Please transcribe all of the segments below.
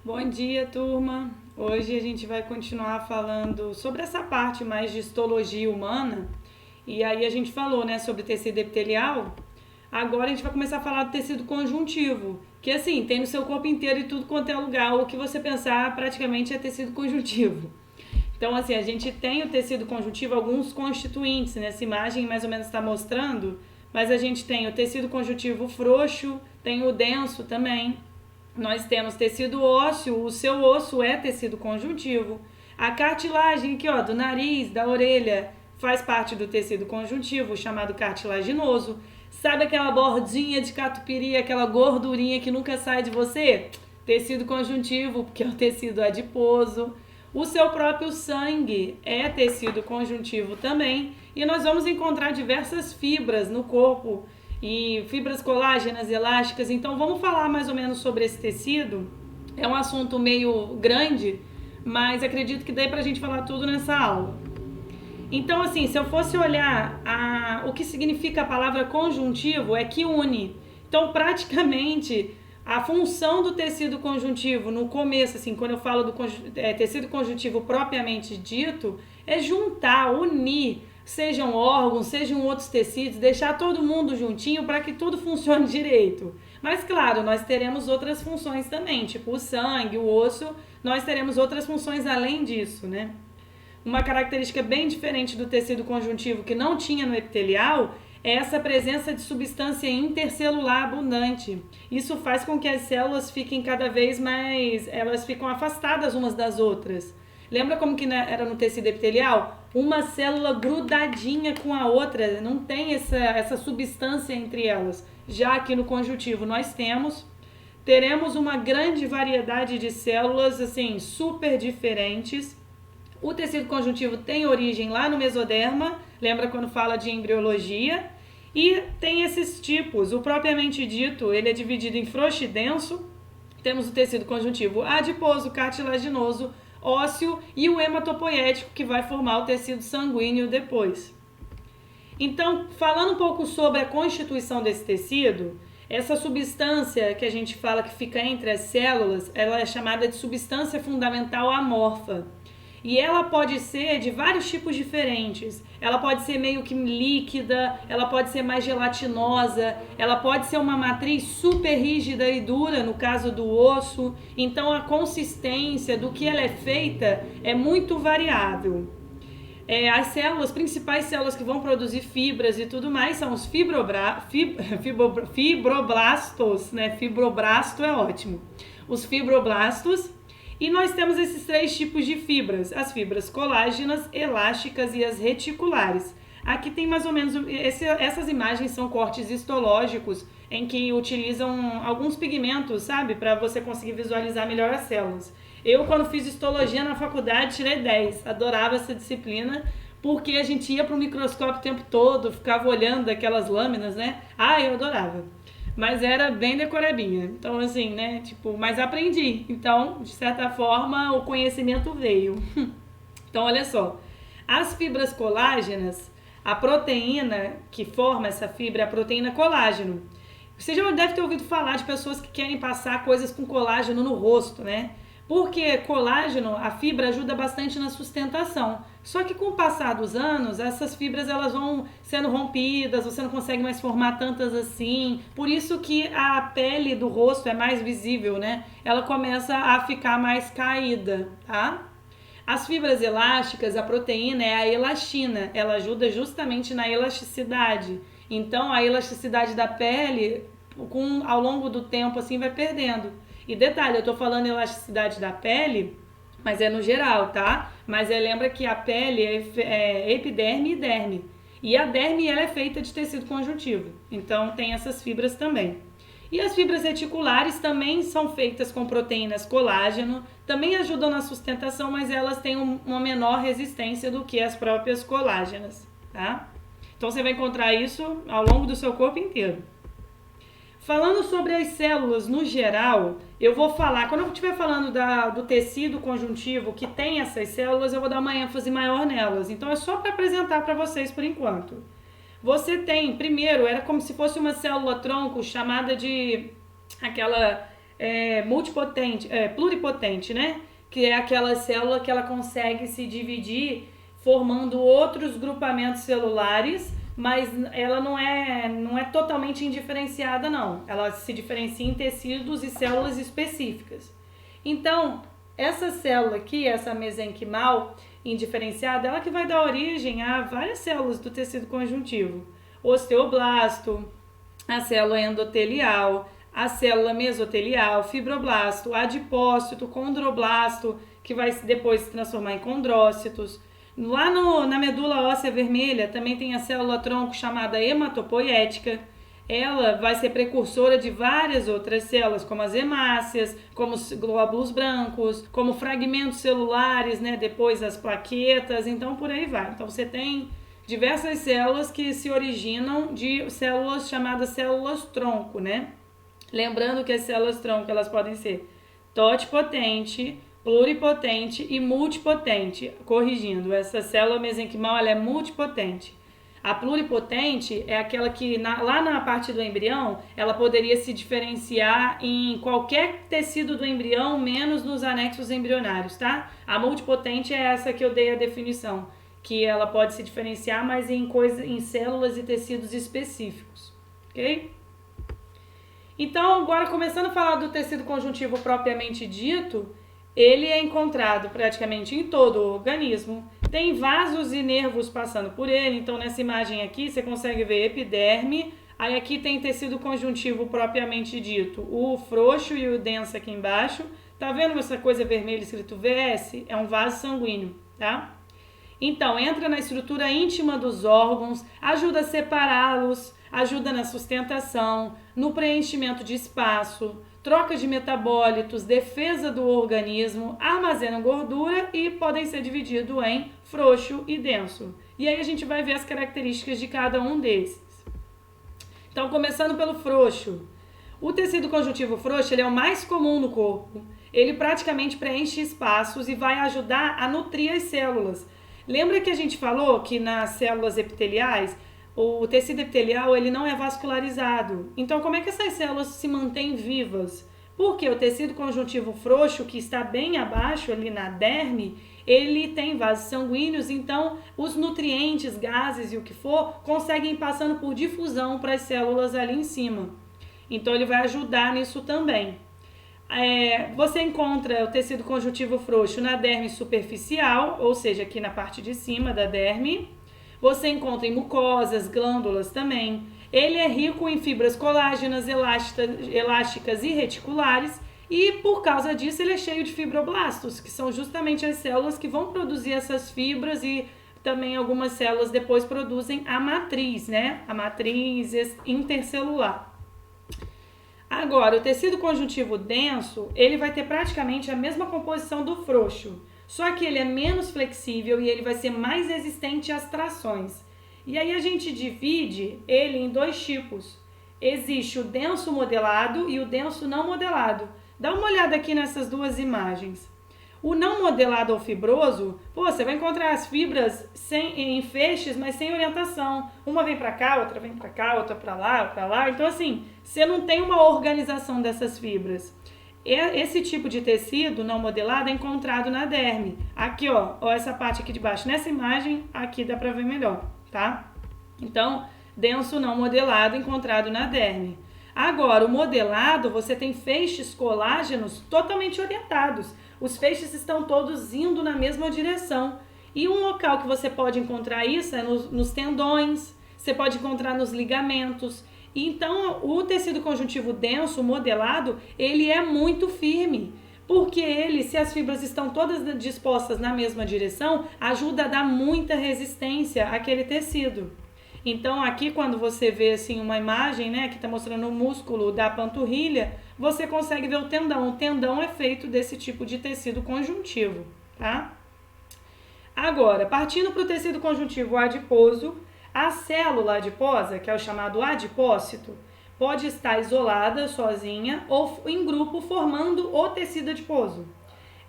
Bom dia, turma! Hoje a gente vai continuar falando sobre essa parte mais de histologia humana. E aí a gente falou, né, sobre tecido epitelial. Agora a gente vai começar a falar do tecido conjuntivo, que assim, tem no seu corpo inteiro e tudo quanto é lugar. O que você pensar praticamente é tecido conjuntivo. Então, assim, a gente tem o tecido conjuntivo, alguns constituintes, nessa imagem mais ou menos está mostrando, mas a gente tem o tecido conjuntivo frouxo, tem o denso também. Nós temos tecido ósseo, o seu osso é tecido conjuntivo. A cartilagem aqui, ó, do nariz, da orelha, faz parte do tecido conjuntivo, chamado cartilaginoso. Sabe aquela bordinha de catupiry, aquela gordurinha que nunca sai de você? Tecido conjuntivo, porque é o tecido adiposo. O seu próprio sangue é tecido conjuntivo também. E nós vamos encontrar diversas fibras no corpo e fibras colágenas, elásticas. Então vamos falar mais ou menos sobre esse tecido. É um assunto meio grande, mas acredito que dê pra gente falar tudo nessa aula. Então, assim, se eu fosse olhar o que significa a palavra conjuntivo, é que une. Então, praticamente, a função do tecido conjuntivo no começo, assim, quando eu falo do tecido conjuntivo propriamente dito, é juntar, unir, sejam órgãos, sejam outros tecidos, deixar todo mundo juntinho para que tudo funcione direito. Mas, claro, nós teremos outras funções também, tipo o sangue, o osso, nós teremos outras funções além disso, né? Uma característica bem diferente do tecido conjuntivo que não tinha no epitelial é essa presença de substância intercelular abundante. Isso faz com que as células fiquem cada vez mais, elas ficam afastadas umas das outras. Lembra como que era no tecido epitelial? Uma célula grudadinha com a outra, não tem essa substância entre elas. Já aqui no conjuntivo nós teremos uma grande variedade de células, assim, super diferentes. O tecido conjuntivo tem origem lá no mesoderma, lembra quando fala de embriologia? E tem esses tipos. O propriamente dito, ele é dividido em frouxo e denso. Temos o tecido conjuntivo adiposo, cartilaginoso, ósseo e o hematopoético, que vai formar o tecido sanguíneo depois. Então, falando um pouco sobre a constituição desse tecido, essa substância que a gente fala que fica entre as células, ela é chamada de substância fundamental amorfa. E ela pode ser de vários tipos diferentes. Ela pode ser meio que líquida, ela pode ser mais gelatinosa, ela pode ser uma matriz super rígida e dura, no caso do osso. Então a consistência do que ela é feita é muito variável. As células, principais células que vão produzir fibras e tudo mais são os fibroblastos, né? Fibroblasto é ótimo. Os fibroblastos. E nós temos esses três tipos de fibras, as fibras colágenas, elásticas e as reticulares. Aqui tem mais ou menos, essas imagens são cortes histológicos em que utilizam alguns pigmentos, sabe, para você conseguir visualizar melhor as células. Eu, quando fiz histologia na faculdade, tirei 10, adorava essa disciplina, porque a gente ia para o microscópio o tempo todo, ficava olhando aquelas lâminas, né? Eu adorava. Mas era bem decorebinha. Então, assim, né? Tipo, mas aprendi. Então, de certa forma, o conhecimento veio. Então, olha só. As fibras colágenas, a proteína que forma essa fibra é a proteína colágeno. Você já deve ter ouvido falar de pessoas que querem passar coisas com colágeno no rosto, né? Porque colágeno, a fibra ajuda bastante na sustentação. Só que com o passar dos anos, essas fibras elas vão sendo rompidas, você não consegue mais formar tantas assim. Por isso que a pele do rosto é mais visível, né? Ela começa a ficar mais caída, tá? As fibras elásticas, a proteína é a elastina. Ela ajuda justamente na elasticidade. Então, a elasticidade da pele, ao longo do tempo, assim, vai perdendo. E detalhe, eu tô falando elasticidade da pele, mas é no geral, tá? Mas lembra que a pele é epiderme e derme. E a derme ela é feita de tecido conjuntivo. Então tem essas fibras também. E as fibras reticulares também são feitas com proteínas colágeno, também ajudam na sustentação, mas elas têm uma menor resistência do que as próprias colágenas, tá? Então você vai encontrar isso ao longo do seu corpo inteiro. Falando sobre as células no geral, eu vou falar, quando eu estiver falando do tecido conjuntivo que tem essas células, eu vou dar uma ênfase maior nelas. Então é só para apresentar para vocês por enquanto. Você tem, primeiro, era como se fosse uma célula tronco chamada de aquela pluripotente, né? Que é aquela célula que ela consegue se dividir formando outros grupamentos celulares, mas ela não é totalmente indiferenciada, não. Ela se diferencia em tecidos e células específicas. Então, essa célula aqui, essa mesenquimal indiferenciada, ela que vai dar origem a várias células do tecido conjuntivo. Osteoblasto, a célula endotelial, a célula mesotelial, fibroblasto, adipócito, condroblasto, que vai depois se transformar em condrócitos. Lá na medula óssea vermelha também tem a célula tronco chamada hematopoética. Ela vai ser precursora de várias outras células, como as hemácias, como os glóbulos brancos, como fragmentos celulares, né? Depois as plaquetas, então por aí vai. Então você tem diversas células que se originam de células chamadas células tronco, né? Lembrando que as células tronco elas podem ser totipotente, pluripotente e multipotente. Corrigindo, essa célula mesenquimal ela é multipotente. A pluripotente é aquela que lá na parte do embrião ela poderia se diferenciar em qualquer tecido do embrião, menos nos anexos embrionários, tá? A multipotente é essa que eu dei a definição, que ela pode se diferenciar, mas em células e tecidos específicos, ok? Então, agora começando a falar do tecido conjuntivo propriamente dito, ele é encontrado praticamente em todo o organismo, tem vasos e nervos passando por ele, então nessa imagem aqui você consegue ver epiderme, aí aqui tem tecido conjuntivo propriamente dito, o frouxo e o denso aqui embaixo, tá vendo essa coisa vermelha escrito VS? É um vaso sanguíneo, tá? Então, entra na estrutura íntima dos órgãos, ajuda a separá-los, ajuda na sustentação, no preenchimento de espaço, troca de metabólitos, defesa do organismo, armazenam gordura e podem ser divididos em frouxo e denso. E aí a gente vai ver as características de cada um desses. Então, começando pelo frouxo. O tecido conjuntivo frouxo ele é o mais comum no corpo. Ele praticamente preenche espaços e vai ajudar a nutrir as células. Lembra que a gente falou que nas células epiteliais, o tecido epitelial ele não é vascularizado. Então, como é que essas células se mantêm vivas? Porque o tecido conjuntivo frouxo, que está bem abaixo ali na derme, ele tem vasos sanguíneos, então os nutrientes, gases e o que for, conseguem ir passando por difusão para as células ali em cima. Então, ele vai ajudar nisso também. Você encontra o tecido conjuntivo frouxo na derme superficial, ou seja, aqui na parte de cima da derme. Você encontra em mucosas, glândulas também. Ele é rico em fibras colágenas, elásticas e reticulares e por causa disso ele é cheio de fibroblastos, que são justamente as células que vão produzir essas fibras e também algumas células depois produzem a matriz, né? A matriz intercelular. Agora, o tecido conjuntivo denso, ele vai ter praticamente a mesma composição do frouxo, só que ele é menos flexível e ele vai ser mais resistente às trações. E aí a gente divide ele em dois tipos. Existe o denso modelado e o denso não modelado. Dá uma olhada aqui nessas duas imagens. O não modelado ou fibroso, você vai encontrar as fibras em feixes, mas sem orientação. Uma vem para cá, outra vem para cá, outra para lá. Então assim, você não tem uma organização dessas fibras. Esse tipo de tecido não modelado é encontrado na derme. Aqui, ó, essa parte aqui de baixo. Nessa imagem, aqui dá para ver melhor, tá? Então, denso não modelado encontrado na derme. Agora, o modelado, você tem feixes colágenos totalmente orientados. Os feixes estão todos indo na mesma direção. E um local que você pode encontrar isso é nos tendões, você pode encontrar nos ligamentos. Então, o tecido conjuntivo denso, modelado, ele é muito firme, porque ele, se as fibras estão todas dispostas na mesma direção, ajuda a dar muita resistência àquele tecido. Então, aqui quando você vê assim uma imagem, né, que está mostrando o músculo da panturrilha, você consegue ver o tendão. O tendão é feito desse tipo de tecido conjuntivo, tá? Agora, partindo para o tecido conjuntivo adiposo, a célula adiposa, que é o chamado adipócito, pode estar isolada, sozinha ou em grupo formando o tecido adiposo.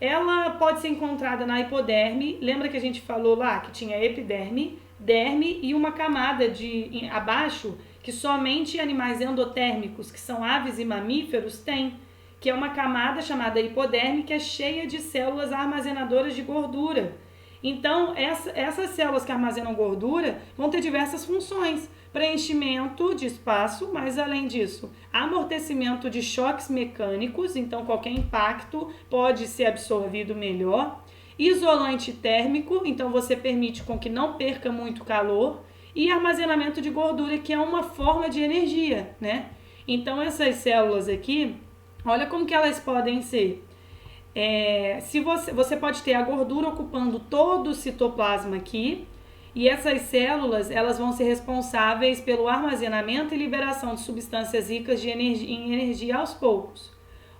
Ela pode ser encontrada na hipoderme, lembra que a gente falou lá que tinha epiderme, derme e uma camada abaixo que somente animais endotérmicos, que são aves e mamíferos, têm, que é uma camada chamada hipoderme, que é cheia de células armazenadoras de gordura. Então, essas células que armazenam gordura vão ter diversas funções. Preenchimento de espaço, mas além disso, amortecimento de choques mecânicos, então qualquer impacto pode ser absorvido melhor. Isolante térmico, então você permite com que não perca muito calor. E armazenamento de gordura, que é uma forma de energia, né? Então, essas células aqui, olha como que elas podem ser. Se você pode ter a gordura ocupando todo o citoplasma aqui, e essas células elas vão ser responsáveis pelo armazenamento e liberação de substâncias ricas em energia aos poucos.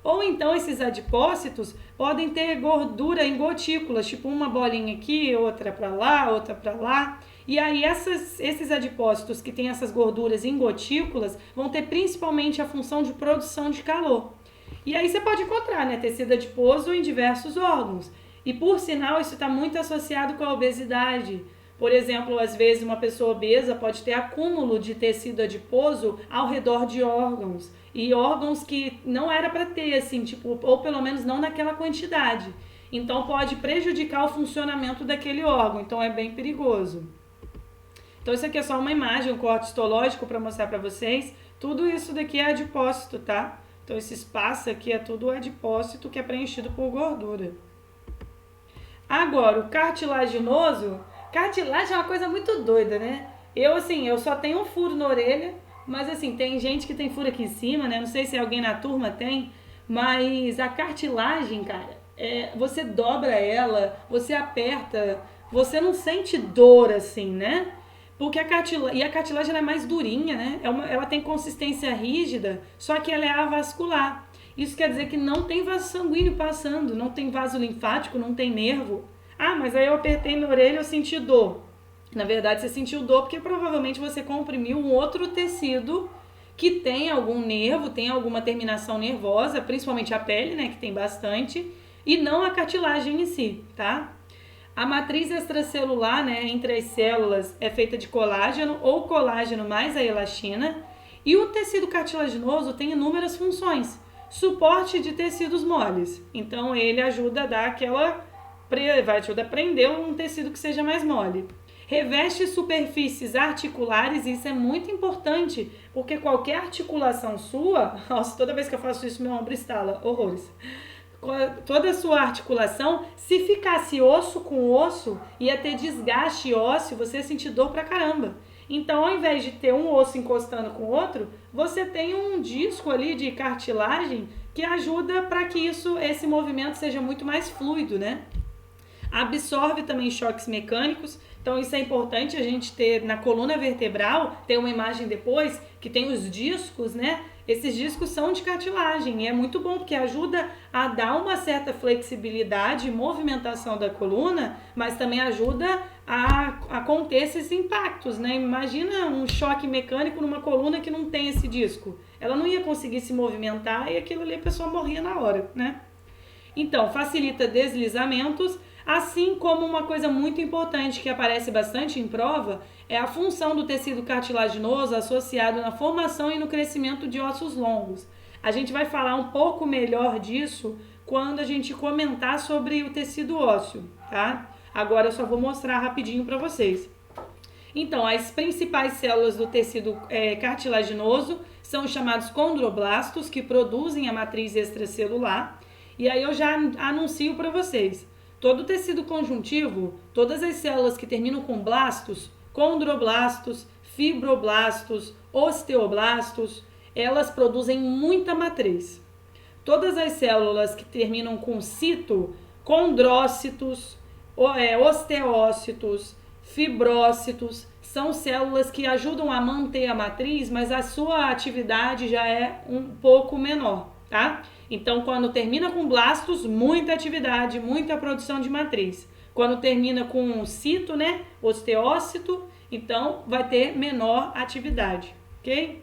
Ou então esses adipócitos podem ter gordura em gotículas, tipo uma bolinha aqui, outra para lá, outra para lá. E aí esses adipócitos que têm essas gorduras em gotículas vão ter principalmente a função de produção de calor. E aí você pode encontrar, né, tecido adiposo em diversos órgãos. E por sinal, isso está muito associado com a obesidade. Por exemplo, às vezes uma pessoa obesa pode ter acúmulo de tecido adiposo ao redor de órgãos. E órgãos que não era para ter, assim, tipo, ou pelo menos não naquela quantidade. Então pode prejudicar o funcionamento daquele órgão. Então é bem perigoso. Então isso aqui é só uma imagem, um corte histológico para mostrar para vocês. Tudo isso daqui é adipócito, tá? Então esse espaço aqui é tudo adipócito que é preenchido por gordura. Agora, o cartilaginoso. Cartilagem é uma coisa muito doida, né? Eu só tenho um furo na orelha, mas assim, tem gente que tem furo aqui em cima, né? Não sei se alguém na turma tem, mas a cartilagem, cara, você dobra ela, você aperta, você não sente dor assim, né? Porque a cartilagem ela é mais durinha, né? Ela tem consistência rígida, só que ela é avascular. Isso quer dizer que não tem vaso sanguíneo passando, não tem vaso linfático, não tem nervo. Ah, mas aí eu apertei minha orelha e eu senti dor. Na verdade, você sentiu dor porque provavelmente você comprimiu um outro tecido que tem algum nervo, tem alguma terminação nervosa, principalmente a pele, né, que tem bastante, e não a cartilagem em si, tá? A matriz extracelular, né, entre as células é feita de colágeno ou colágeno mais a elastina, e o tecido cartilaginoso tem inúmeras funções. Suporte de tecidos moles, então ele ajuda a dar vai ajudar a prender um tecido que seja mais mole. Reveste superfícies articulares, e isso é muito importante, porque qualquer articulação sua, nossa, toda vez que eu faço isso meu ombro estala, horrores. Toda a sua articulação, se ficasse osso com osso, ia ter desgaste ósseo, você ia sentir dor pra caramba. Então, ao invés de ter um osso encostando com o outro, você tem um disco ali de cartilagem que ajuda para que esse movimento seja muito mais fluido, né? Absorve também choques mecânicos, então isso é importante a gente ter na coluna vertebral, tem uma imagem depois que tem os discos, né? Esses discos são de cartilagem e é muito bom porque ajuda a dar uma certa flexibilidade e movimentação da coluna, mas também ajuda a conter esses impactos, né? Imagina um choque mecânico numa coluna que não tem esse disco. Ela não ia conseguir se movimentar e aquilo ali a pessoa morria na hora, né? Então, facilita deslizamentos, assim como uma coisa muito importante que aparece bastante em prova é a função do tecido cartilaginoso associado na formação e no crescimento de ossos longos. A gente vai falar um pouco melhor disso quando a gente comentar sobre o tecido ósseo, tá? Agora eu só vou mostrar rapidinho para vocês. Então, as principais células do tecido cartilaginoso são os chamados condroblastos, que produzem a matriz extracelular. E aí eu já anuncio para vocês. Todo o tecido conjuntivo, todas as células que terminam com blastos, condroblastos, fibroblastos, osteoblastos, elas produzem muita matriz. Todas as células que terminam com cito, condrócitos, osteócitos, fibrócitos, são células que ajudam a manter a matriz, mas a sua atividade já é um pouco menor, tá? Então, quando termina com blastos, muita atividade, muita produção de matriz. Quando termina com cito, né, osteócito, então vai ter menor atividade, ok?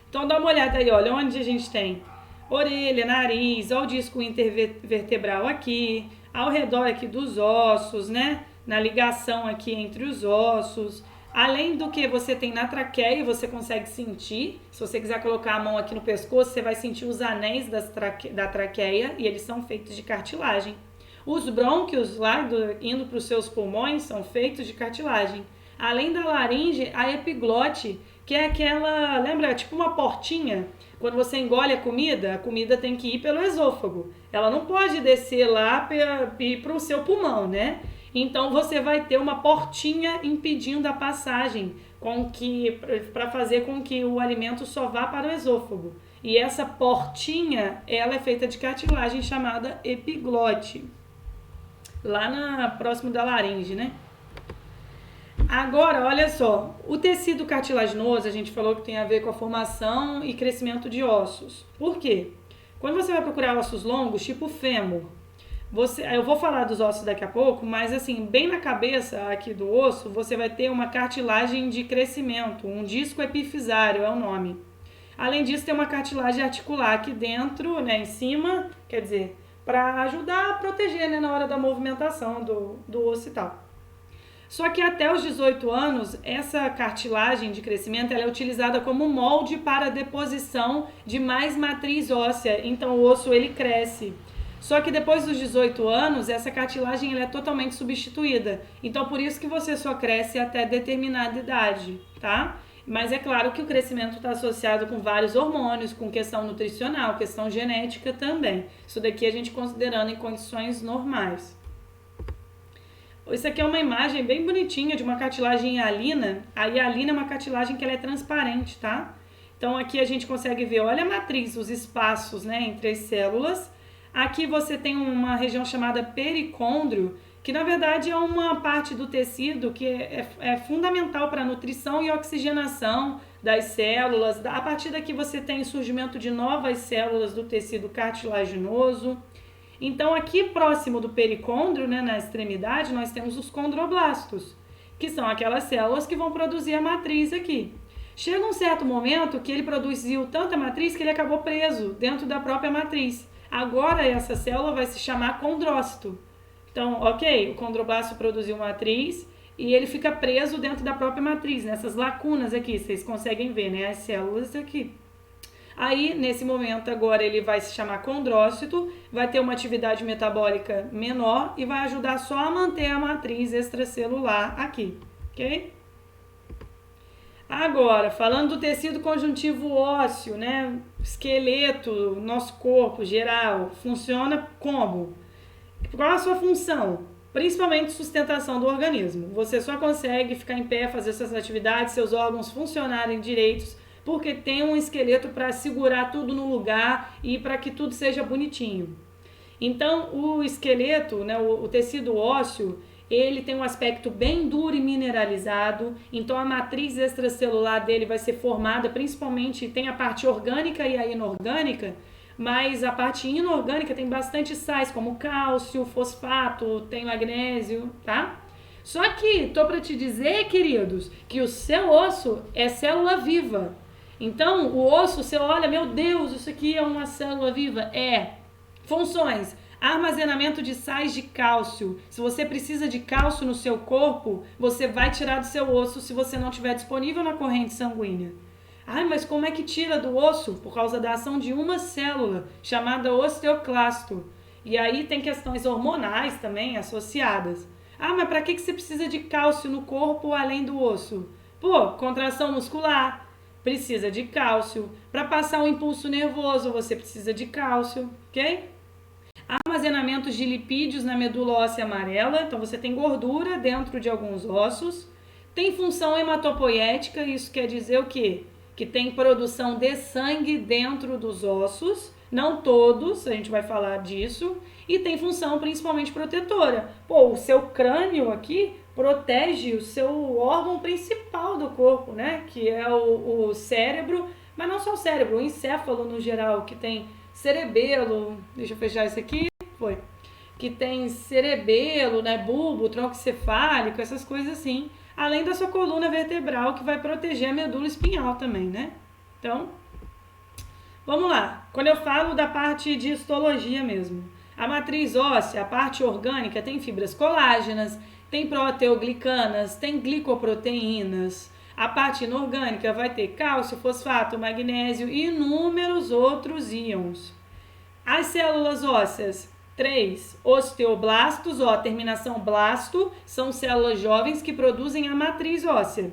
Então, dá uma olhada aí, olha, onde a gente tem orelha, nariz, ó, o disco intervertebral aqui, ao redor aqui dos ossos, né, na ligação aqui entre os ossos, Além do que você tem na traqueia, você consegue sentir. Se você quiser colocar a mão aqui no pescoço, você vai sentir os anéis da traqueia e eles são feitos de cartilagem. Os brônquios lá indo para os seus pulmões são feitos de cartilagem. Além da laringe, a epiglote, que é aquela, lembra, tipo uma portinha. Quando você engole a comida tem que ir pelo esôfago. Ela não pode descer lá e ir para o seu pulmão, né? Então você vai ter uma portinha impedindo a passagem para fazer com que o alimento só vá para o esôfago. E essa portinha, ela é feita de cartilagem chamada epiglote. Lá próximo da laringe, né? Agora, olha só, o tecido cartilaginoso, a gente falou que tem a ver com a formação e crescimento de ossos. Por quê? Quando você vai procurar ossos longos, tipo fêmur, eu vou falar dos ossos daqui a pouco, mas assim, bem na cabeça aqui do osso, você vai ter uma cartilagem de crescimento, um disco epifisário é o nome. Além disso, tem uma cartilagem articular aqui dentro, né, em cima, quer dizer, para ajudar a proteger, né, na hora da movimentação do osso e tal. Só que até os 18 anos, essa cartilagem de crescimento ela é utilizada como molde para a deposição de mais matriz óssea, então o osso ele cresce. Só que depois dos 18 anos, essa cartilagem ela é totalmente substituída. Então por isso que você só cresce até determinada idade, tá? Mas é claro que o crescimento está associado com vários hormônios, com questão nutricional, questão genética também. Isso daqui a gente considerando em condições normais. Isso aqui é uma imagem bem bonitinha de uma cartilagem hialina. A hialina é uma cartilagem que ela é transparente, tá? Então aqui a gente consegue ver, olha a matriz, os espaços, né, entre as células. Aqui você tem uma região chamada pericôndrio, que na verdade é uma parte do tecido que é fundamental para a nutrição e oxigenação das células. A partir daqui você tem o surgimento de novas células do tecido cartilaginoso. Então aqui próximo do pericôndrio, né, na extremidade, nós temos os condroblastos, que são aquelas células que vão produzir a matriz aqui. Chega um certo momento que ele produziu tanta matriz que ele acabou preso dentro da própria matriz. Agora essa célula vai se chamar condrócito. Então, ok, o condroblasto produziu matriz e ele fica preso dentro da própria matriz, nessas lacunas aqui, vocês conseguem ver, né, as células aqui. Aí, nesse momento, agora ele vai se chamar condrócito, vai ter uma atividade metabólica menor e vai ajudar só a manter a matriz extracelular aqui, ok? Agora, falando do tecido conjuntivo ósseo, né, esqueleto, nosso corpo geral, funciona como? Qual a sua função? Principalmente sustentação do organismo. Você só consegue ficar em pé, fazer suas atividades, seus órgãos funcionarem direitos, porque tem um esqueleto para segurar tudo no lugar e para que tudo seja bonitinho. Então, o esqueleto, né, o tecido ósseo, ele tem um aspecto bem duro e mineralizado, então a matriz extracelular dele vai ser formada, principalmente, tem a parte orgânica e a inorgânica, mas a parte inorgânica tem bastante sais, como cálcio, fosfato, tem magnésio, tá? Só que, tô para te dizer, queridos, que o seu osso é célula viva. Então, o osso, você olha, meu Deus, isso aqui é uma célula viva? É. Funções. Armazenamento de sais de cálcio. Se você precisa de cálcio no seu corpo, você vai tirar do seu osso se você não tiver disponível na corrente sanguínea. Ai, mas como é que tira do osso? Por causa da ação de uma célula, chamada osteoclasto. E aí tem questões hormonais também associadas. Ah, mas para que você precisa de cálcio no corpo além do osso? Pô, contração muscular, precisa de cálcio. Para passar um impulso nervoso, você precisa de cálcio, ok? Armazenamento de lipídios na medula óssea amarela, então você tem gordura dentro de alguns ossos. Tem função hematopoética, isso quer dizer o quê? Que tem produção de sangue dentro dos ossos, não todos, a gente vai falar disso, e tem função principalmente protetora. Pô, o seu crânio aqui protege o seu órgão principal do corpo, né? Que é o cérebro, mas não só o cérebro, o encéfalo no geral, que tem cerebelo, deixa eu fechar isso aqui, foi, que tem cerebelo, né, bulbo, tronco cefálico, essas coisas assim, além da sua coluna vertebral, que vai proteger a medula espinhal também, né? Então, vamos lá. Quando eu falo da parte de histologia mesmo, a matriz óssea, a parte orgânica, tem fibras colágenas, tem proteoglicanas, tem glicoproteínas. A parte inorgânica vai ter cálcio, fosfato, magnésio e inúmeros outros íons. As células ósseas, 3 osteoblastos, terminação blasto, são células jovens que produzem a matriz óssea.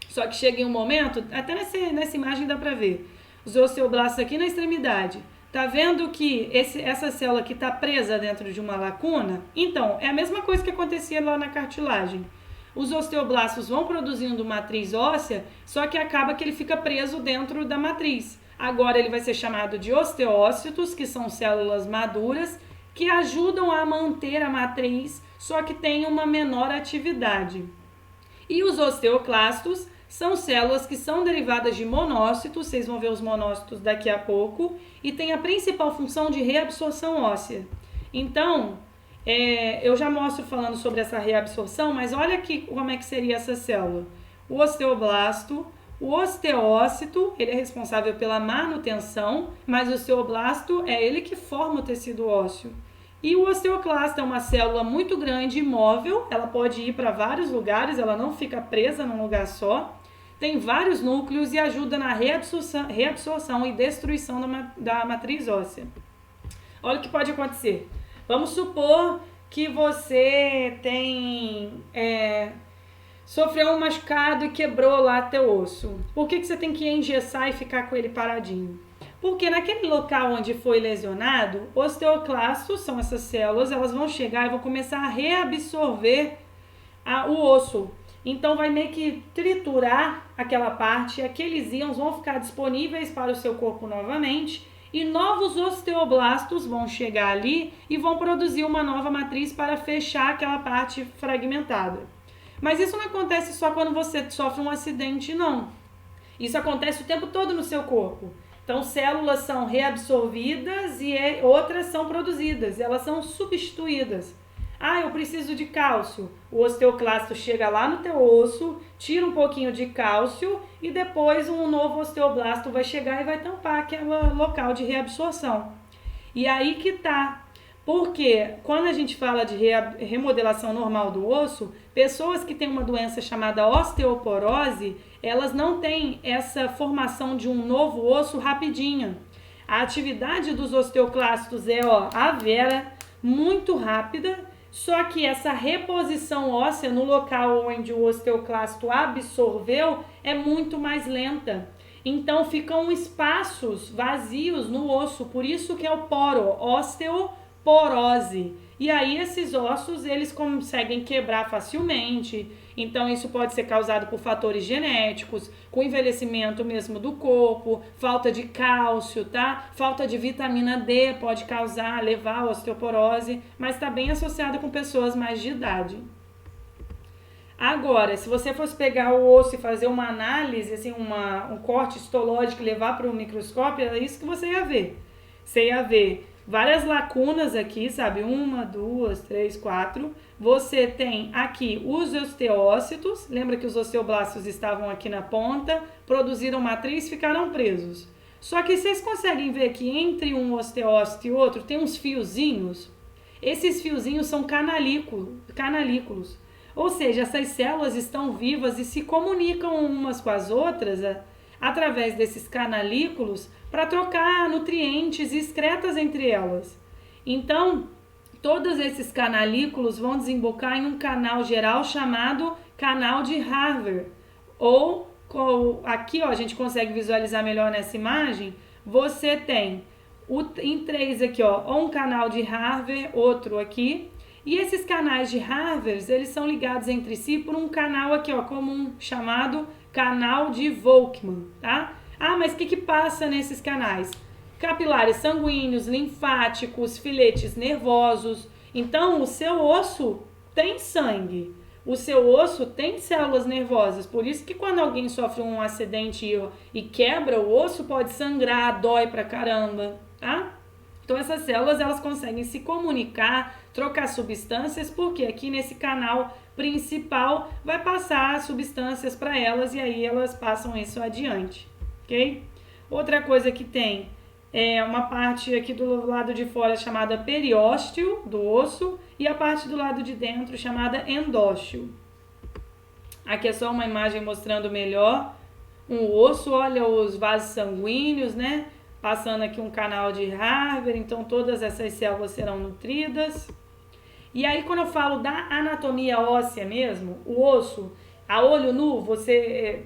Só que chega em um momento, até nessa imagem dá para ver, os osteoblastos aqui na extremidade. Tá vendo que essa célula aqui está presa dentro de uma lacuna? Então, é a mesma coisa que acontecia lá na cartilagem. Os osteoblastos vão produzindo matriz óssea, só que acaba que ele fica preso dentro da matriz. Agora ele vai ser chamado de osteócitos, que são células maduras, que ajudam a manter a matriz, só que tem uma menor atividade. E os osteoclastos são células que são derivadas de monócitos, vocês vão ver os monócitos daqui a pouco, e tem a principal função de reabsorção óssea. Então, eu já mostro falando sobre essa reabsorção, mas olha aqui como é que seria essa célula. O osteoblasto, o osteócito, ele é responsável pela manutenção, mas o osteoblasto é ele que forma o tecido ósseo. E o osteoclasto é uma célula muito grande e móvel, ela pode ir para vários lugares, ela não fica presa num lugar só. Tem vários núcleos e ajuda na reabsorção e destruição da matriz óssea. Olha o que pode acontecer. Vamos supor que você sofreu um machucado e quebrou lá teu osso. Por que você tem que engessar e ficar com ele paradinho? Porque naquele local onde foi lesionado, osteoclastos, são essas células, elas vão chegar e vão começar a reabsorver o osso. Então vai meio que triturar aquela parte, aqueles íons vão ficar disponíveis para o seu corpo novamente e novos osteoblastos vão chegar ali e vão produzir uma nova matriz para fechar aquela parte fragmentada. Mas isso não acontece só quando você sofre um acidente, não. Isso acontece o tempo todo no seu corpo. Então, células são reabsorvidas e outras são produzidas, elas são substituídas. Eu preciso de cálcio. O osteoclasto chega lá no teu osso, tira um pouquinho de cálcio e depois um novo osteoblasto vai chegar e vai tampar aquele local de reabsorção. E aí que tá. Porque quando a gente fala de remodelação normal do osso, pessoas que têm uma doença chamada osteoporose, elas não têm essa formação de um novo osso rapidinho. A atividade dos osteoclastos é muito rápida, só que essa reposição óssea no local onde o osteoclasto absorveu é muito mais lenta. Então ficam espaços vazios no osso, por isso que é o poro, osteoporose. E aí esses ossos eles conseguem quebrar facilmente, então isso pode ser causado por fatores genéticos, com envelhecimento mesmo do corpo, falta de cálcio, tá? Falta de vitamina D pode levar a osteoporose, mas está bem associado com pessoas mais de idade. Agora, se você fosse pegar o osso e fazer uma análise, assim, um corte histológico e levar para o microscópio, é isso que você ia ver. Você ia ver várias lacunas aqui, sabe? 1, 2, 3, 4. Você tem aqui os osteócitos. Lembra que os osteoblastos estavam aqui na ponta, produziram matriz, ficaram presos. Só que vocês conseguem ver que entre um osteócito e outro tem uns fiozinhos? Esses fiozinhos são canalículos. Ou seja, essas células estão vivas e se comunicam umas com as outras através desses canalículos para trocar nutrientes e excretas entre elas. Então, todos esses canalículos vão desembocar em um canal geral chamado canal de Harver. Ou, aqui a gente consegue visualizar melhor nessa imagem, você tem em 3 aqui, um canal de Harver, outro aqui. E esses canais de Harver, eles são ligados entre si por um canal aqui, comum, chamado canal de Volkmann, tá? Mas o que passa nesses canais? Capilares sanguíneos, linfáticos, filetes nervosos. Então, o seu osso tem sangue, o seu osso tem células nervosas. Por isso que quando alguém sofre um acidente e quebra o osso, pode sangrar, dói pra caramba, tá? Então, essas células, elas conseguem se comunicar, trocar substâncias, porque aqui nesse canal principal vai passar substâncias para elas e aí elas passam isso adiante, ok? Outra coisa que tem é uma parte aqui do lado de fora chamada periósteo do osso e a parte do lado de dentro chamada endósteo. Aqui é só uma imagem mostrando melhor um osso, olha os vasos sanguíneos, né? Passando aqui um canal de Harvey, então todas essas células serão nutridas. E aí quando eu falo da anatomia óssea mesmo, o osso, a olho nu,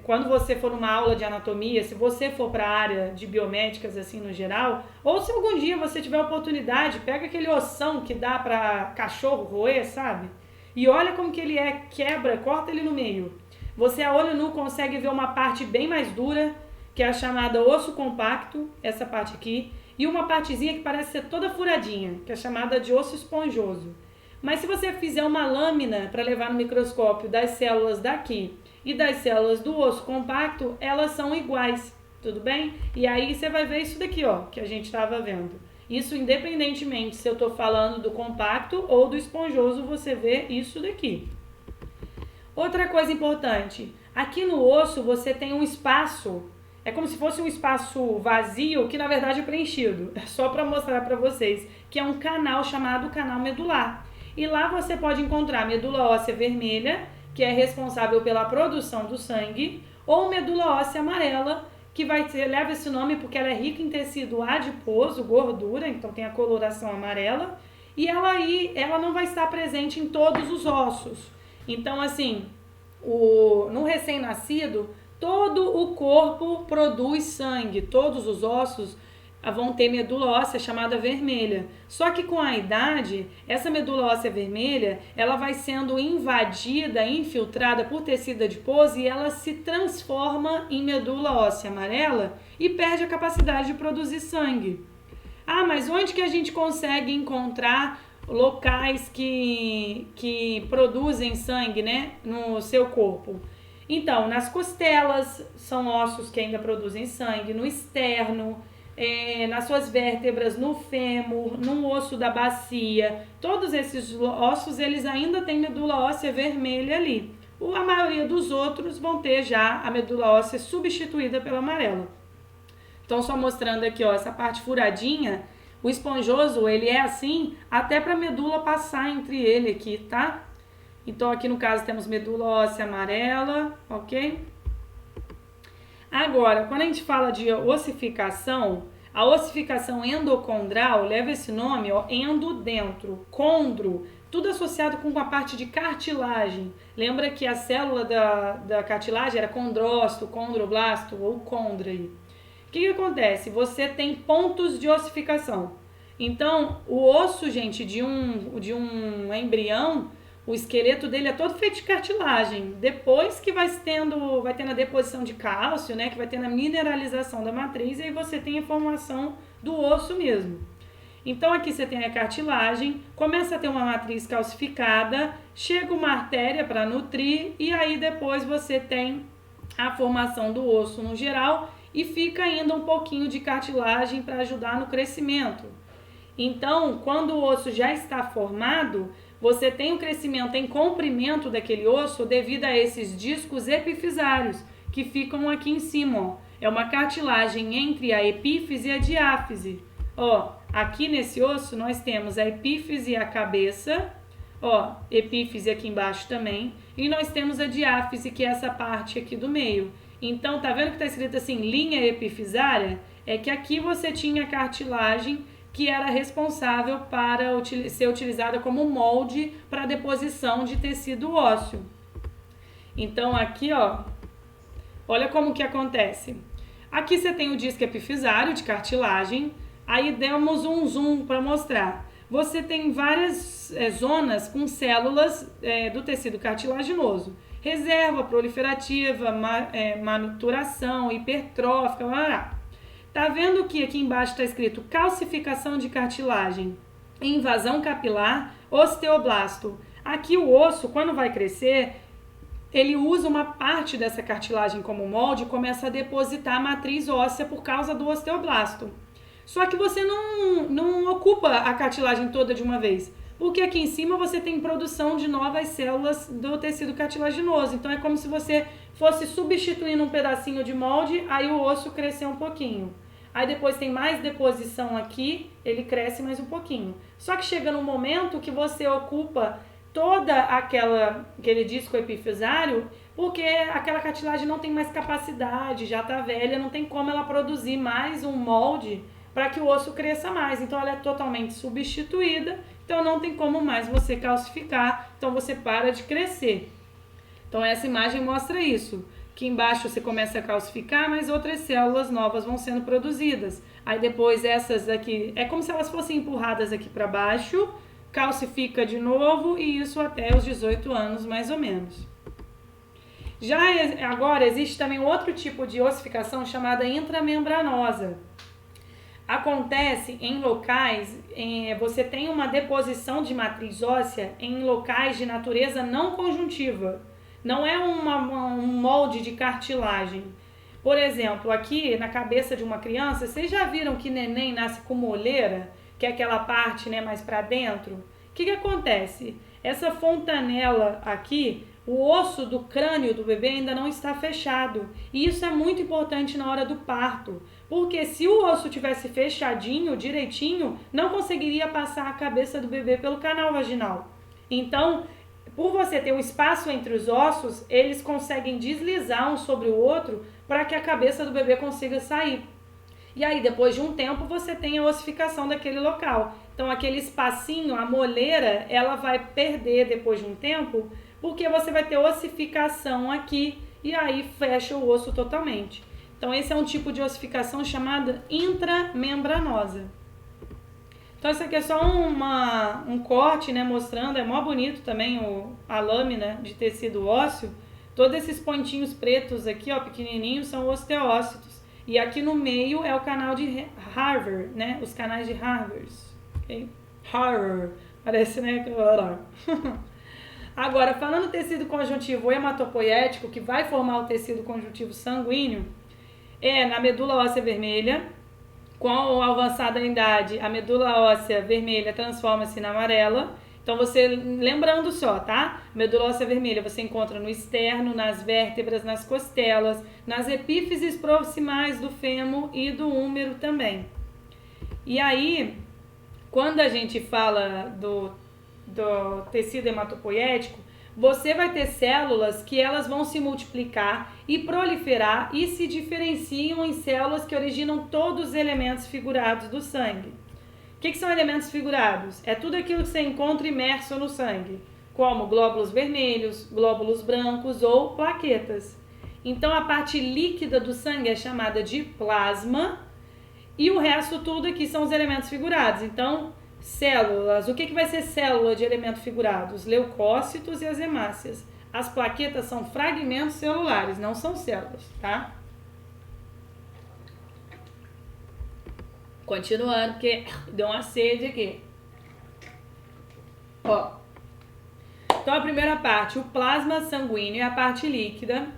quando você for numa aula de anatomia, se você for para a área de biomédicas assim no geral, ou se algum dia você tiver oportunidade, pega aquele ossão que dá para cachorro roer, sabe? E olha como que ele quebra, corta ele no meio. Você a olho nu consegue ver uma parte bem mais dura, que é a chamada osso compacto, essa parte aqui, e uma partezinha que parece ser toda furadinha, que é chamada de osso esponjoso. Mas se você fizer uma lâmina para levar no microscópio das células daqui e das células do osso compacto, elas são iguais, tudo bem? E aí você vai ver isso daqui, ó, que a gente estava vendo. Isso independentemente se eu estou falando do compacto ou do esponjoso, você vê isso daqui. Outra coisa importante, aqui no osso você tem um espaço, é como se fosse um espaço vazio que na verdade é preenchido, é só para mostrar para vocês, que é um canal chamado canal medular. E lá você pode encontrar medula óssea vermelha, que é responsável pela produção do sangue, ou medula óssea amarela, que leva esse nome porque ela é rica em tecido adiposo, gordura, então tem a coloração amarela, e ela não vai estar presente em todos os ossos. Então, assim, no recém-nascido, todo o corpo produz sangue, todos os ossos vão ter medula óssea chamada vermelha. Só que com a idade, essa medula óssea vermelha, ela vai sendo invadida, infiltrada por tecido adiposo e ela se transforma em medula óssea amarela e perde a capacidade de produzir sangue. Ah, mas onde que a gente consegue encontrar locais que produzem sangue, né, no seu corpo? Então, nas costelas são ossos que ainda produzem sangue, no externo, nas suas vértebras, no fêmur, no osso da bacia, todos esses ossos eles ainda têm medula óssea vermelha ali. A maioria dos outros vão ter já a medula óssea substituída pela amarela. Então só mostrando aqui, ó, essa parte furadinha, o esponjoso ele é assim até para a medula passar entre ele aqui, tá? Então aqui no caso temos medula óssea amarela, ok? Agora, quando a gente fala de ossificação, a ossificação endocondral leva esse nome, ó, endo dentro, condro, tudo associado com a parte de cartilagem. Lembra que a célula da cartilagem era condrócito, condroblasto ou condra aí. O que acontece? Você tem pontos de ossificação. Então, o osso, gente, de um embrião, o esqueleto dele é todo feito de cartilagem. Depois que vai tendo a deposição de cálcio, né, que vai tendo a mineralização da matriz, e aí você tem a formação do osso mesmo. Então aqui você tem a cartilagem, começa a ter uma matriz calcificada, chega uma artéria para nutrir, e aí depois você tem a formação do osso no geral, e fica ainda um pouquinho de cartilagem para ajudar no crescimento. Então, quando o osso já está formado, você tem o crescimento em comprimento daquele osso devido a esses discos epifisários que ficam aqui em cima, ó. É uma cartilagem entre a epífise e a diáfise. Ó, aqui nesse osso nós temos a epífise e a cabeça, ó, epífise aqui embaixo também, e nós temos a diáfise, que é essa parte aqui do meio. Então, tá vendo que tá escrito assim, linha epifisária? É que aqui você tinha a cartilagem que era responsável para ser utilizada como molde para deposição de tecido ósseo. Então aqui, ó, olha como que acontece. Aqui você tem o disco epifisário de cartilagem, aí demos um zoom para mostrar. Você tem várias zonas com células do tecido cartilaginoso. Reserva, proliferativa, maturação, hipertrófica, blá. Tá vendo que aqui embaixo está escrito calcificação de cartilagem, invasão capilar, osteoblasto. Aqui o osso, quando vai crescer, ele usa uma parte dessa cartilagem como molde e começa a depositar a matriz óssea por causa do osteoblasto. Só que você não ocupa a cartilagem toda de uma vez, porque aqui em cima você tem produção de novas células do tecido cartilaginoso. Então é como se você fosse substituindo um pedacinho de molde, aí o osso crescer um pouquinho. aí depois tem mais deposição aqui, ele cresce mais um pouquinho. Só que chega num momento que você ocupa toda aquele disco epifisário, porque aquela cartilagem não tem mais capacidade, já está velha, não tem como ela produzir mais um molde para que o osso cresça mais. Então ela é totalmente substituída, então não tem como mais você calcificar, então você para de crescer. Então essa imagem mostra isso. Aqui embaixo você começa a calcificar, mas outras células novas vão sendo produzidas. Aí depois essas aqui, é como se elas fossem empurradas aqui para baixo, calcifica de novo e isso até os 18 anos mais ou menos. Já agora existe também outro tipo de ossificação chamada intramembranosa. Acontece em locais, você tem uma deposição de matriz óssea em locais de natureza não conjuntiva. Não é um molde de cartilagem. Por exemplo, aqui na cabeça de uma criança, vocês já viram que neném nasce com moleira? Que é aquela parte, né, mais para dentro? O que acontece? Essa fontanela aqui, o osso do crânio do bebê ainda não está fechado. E isso é muito importante na hora do parto. Porque se o osso tivesse fechadinho, direitinho, não conseguiria passar a cabeça do bebê pelo canal vaginal. Então, por você ter um espaço entre os ossos, eles conseguem deslizar um sobre o outro para que a cabeça do bebê consiga sair. E aí, depois de um tempo, você tem a ossificação daquele local. Então, aquele espacinho, a moleira, ela vai perder depois de um tempo, porque você vai ter ossificação aqui e aí fecha o osso totalmente. Então, esse é um tipo de ossificação chamada intramembranosa. Então, isso aqui é só um corte, né, mostrando, é mó bonito também a lâmina de tecido ósseo. Todos esses pontinhos pretos aqui, ó, pequenininhos, são osteócitos. E aqui no meio é o canal de Harvard, né, os canais de Harvard. Okay? Harvard, parece, né? Agora, falando do tecido conjuntivo hematopoético, que vai formar o tecido conjuntivo sanguíneo, na medula óssea vermelha. Com a avançada idade, a medula óssea vermelha transforma-se na amarela. Então, você, lembrando só, tá? Medula óssea vermelha você encontra no externo, nas vértebras, nas costelas, nas epífises proximais do fêmur e do úmero também. E aí, quando a gente fala do tecido hematopoético, você vai ter células que elas vão se multiplicar e proliferar e se diferenciam em células que originam todos os elementos figurados do sangue. O que são elementos figurados? É tudo aquilo que você encontra imerso no sangue, como glóbulos vermelhos, glóbulos brancos ou plaquetas. Então, a parte líquida do sangue é chamada de plasma e o resto tudo aqui são os elementos figurados. Então, células. O que vai ser célula de elemento figurado? Os leucócitos e as hemácias. As plaquetas são fragmentos celulares, não são células, tá? Continuando, porque deu uma sede aqui. Ó. Então, a primeira parte, o plasma sanguíneo é a parte líquida.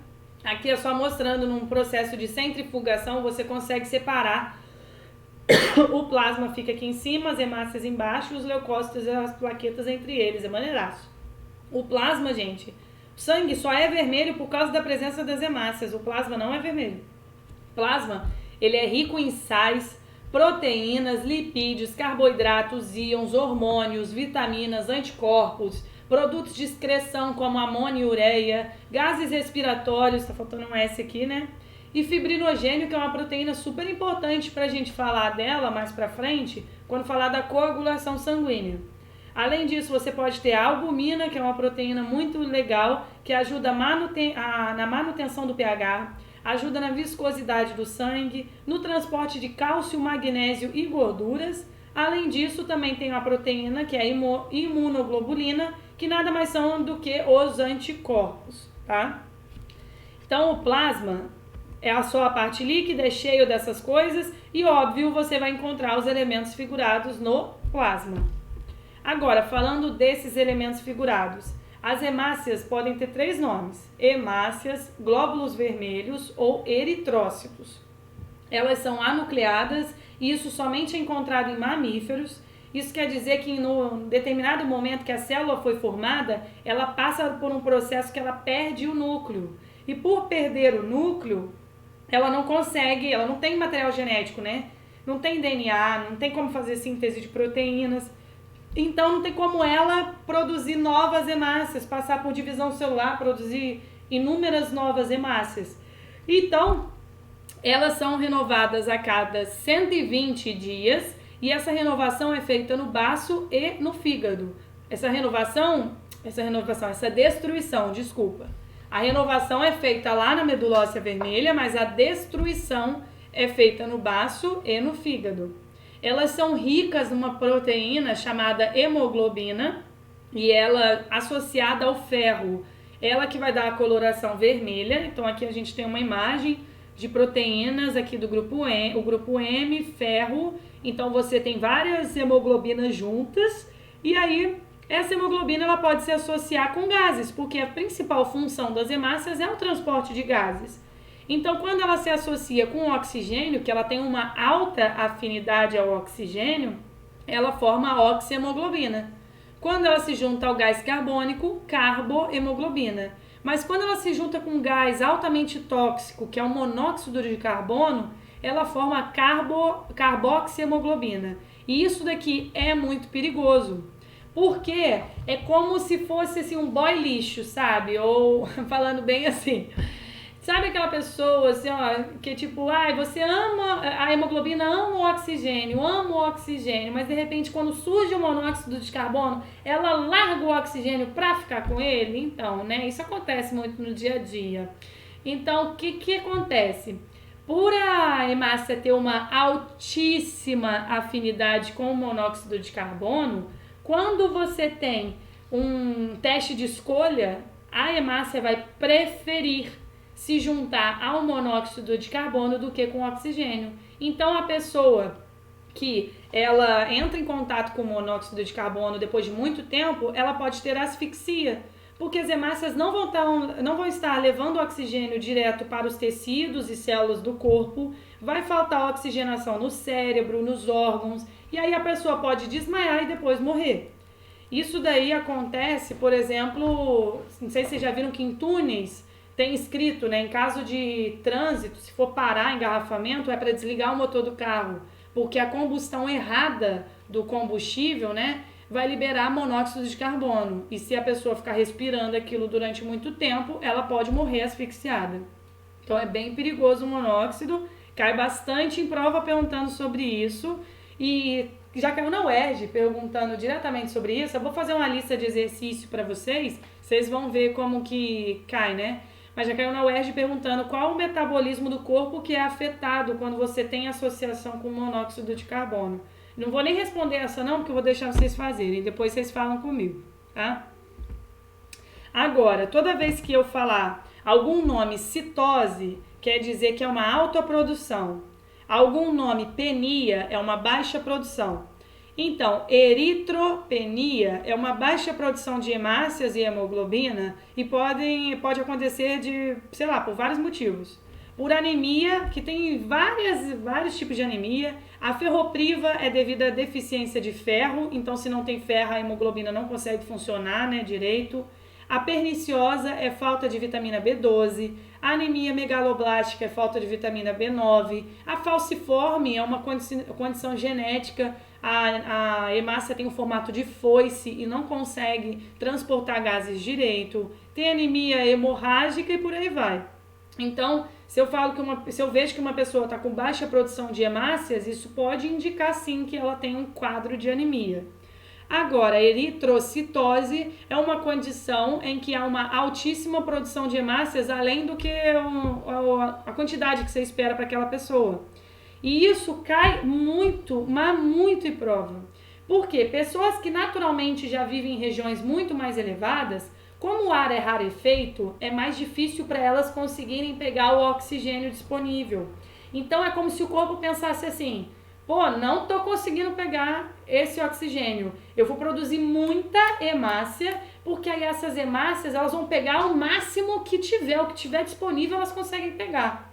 Aqui é só mostrando num processo de centrifugação, você consegue separar. O plasma fica aqui em cima, as hemácias embaixo, os leucócitos e as plaquetas entre eles, é maneiraço. O plasma, gente, o sangue só é vermelho por causa da presença das hemácias, o plasma não é vermelho. O plasma, ele é rico em sais, proteínas, lipídios, carboidratos, íons, hormônios, vitaminas, anticorpos, produtos de excreção como amônia e ureia, gases respiratórios, tá faltando um S aqui, né? E fibrinogênio, que é uma proteína super importante para a gente falar dela mais para frente, quando falar da coagulação sanguínea. Além disso, você pode ter a albumina, que é uma proteína muito legal, que ajuda na manutenção do pH, ajuda na viscosidade do sangue, no transporte de cálcio, magnésio e gorduras. Além disso, também tem a proteína, que é a imunoglobulina, que nada mais são do que os anticorpos, tá? Então, o plasma é só a parte líquida, é cheio dessas coisas e, óbvio, você vai encontrar os elementos figurados no plasma. Agora, falando desses elementos figurados, as hemácias podem ter 3 nomes: hemácias, glóbulos vermelhos ou eritrócitos. Elas são anucleadas e isso somente é encontrado em mamíferos. Isso quer dizer que em determinado momento que a célula foi formada, ela passa por um processo que ela perde o núcleo. E por perder o núcleo, ela não consegue, ela não tem material genético, né? Não tem DNA, não tem como fazer síntese de proteínas. Então não tem como ela produzir novas hemácias, passar por divisão celular, produzir inúmeras novas hemácias. Então, elas são renovadas a cada 120 dias e essa renovação é feita no baço e no fígado. Essa destruição, desculpa. A renovação é feita lá na medula óssea vermelha, mas a destruição é feita no baço e no fígado. Elas são ricas numa proteína chamada hemoglobina e ela associada ao ferro. Ela que vai dar a coloração vermelha. Então aqui a gente tem uma imagem de proteínas aqui do grupo M, o grupo M, ferro. Então você tem várias hemoglobinas juntas e aí essa hemoglobina ela pode se associar com gases, porque a principal função das hemácias é o transporte de gases. Então, quando ela se associa com o oxigênio, que ela tem uma alta afinidade ao oxigênio, ela forma a oxihemoglobina. Quando ela se junta ao gás carbônico, carbohemoglobina. Mas quando ela se junta com um gás altamente tóxico, que é o monóxido de carbono, ela forma a carboxihemoglobina. E isso daqui é muito perigoso. Porque é como se fosse assim, um boy lixo, sabe? Ou falando bem assim... Sabe aquela pessoa assim, ó, que tipo, você ama, a hemoglobina ama o oxigênio, mas de repente quando surge o monóxido de carbono, ela larga o oxigênio para ficar com ele? Então, né, isso acontece muito no dia a dia. Então, o que acontece? Por a hemácia ter uma altíssima afinidade com o monóxido de carbono, quando você tem um teste de escolha, a hemácia vai preferir se juntar ao monóxido de carbono do que com o oxigênio. Então, a pessoa que ela entra em contato com o monóxido de carbono depois de muito tempo, ela pode ter asfixia, porque as hemácias não vão estar levando oxigênio direto para os tecidos e células do corpo, vai faltar oxigenação no cérebro, nos órgãos, e aí a pessoa pode desmaiar e depois morrer. Isso daí acontece, por exemplo, não sei se vocês já viram que em túneis tem escrito, né, em caso de trânsito, se for parar engarrafamento, é para desligar o motor do carro, porque a combustão errada do combustível, né, vai liberar monóxido de carbono. E se a pessoa ficar respirando aquilo durante muito tempo, ela pode morrer asfixiada. Então é bem perigoso o monóxido, cai bastante em prova perguntando sobre isso. E já caiu na UERJ perguntando diretamente sobre isso. Eu vou fazer uma lista de exercício para vocês vão ver como que cai, né? Mas já caiu na UERJ perguntando qual o metabolismo do corpo que é afetado quando você tem associação com monóxido de carbono. Não vou nem responder essa não, porque eu vou deixar vocês fazerem, depois vocês falam comigo, tá? Agora, toda vez que eu falar algum nome citose, quer dizer que é uma autoprodução. Algum nome penia é uma baixa produção. Então, eritropenia é uma baixa produção de hemácias e hemoglobina e pode acontecer por vários motivos. Por anemia, que tem vários tipos de anemia. A ferropriva é devido à deficiência de ferro, então se não tem ferro a hemoglobina não consegue funcionar, né, direito. A perniciosa é falta de vitamina B12. A anemia megaloblástica é falta de vitamina B9. A falciforme é uma condição genética. A hemácia tem um formato de foice e não consegue transportar gases direito. Tem anemia hemorrágica e por aí vai. Então, se eu vejo que uma pessoa está com baixa produção de hemácias, isso pode indicar sim que ela tem um quadro de anemia. Agora, a eritrocitose é uma condição em que há uma altíssima produção de hemácias além do que a quantidade que você espera para aquela pessoa. E isso cai muito, mas muito em prova. Por quê? Pessoas que naturalmente já vivem em regiões muito mais elevadas, como o ar é rarefeito, é mais difícil para elas conseguirem pegar o oxigênio disponível. Então é como se o corpo pensasse assim: não estou conseguindo pegar esse oxigênio. Eu vou produzir muita hemácia, porque aí essas hemácias elas vão pegar o máximo que tiver, o que tiver disponível elas conseguem pegar.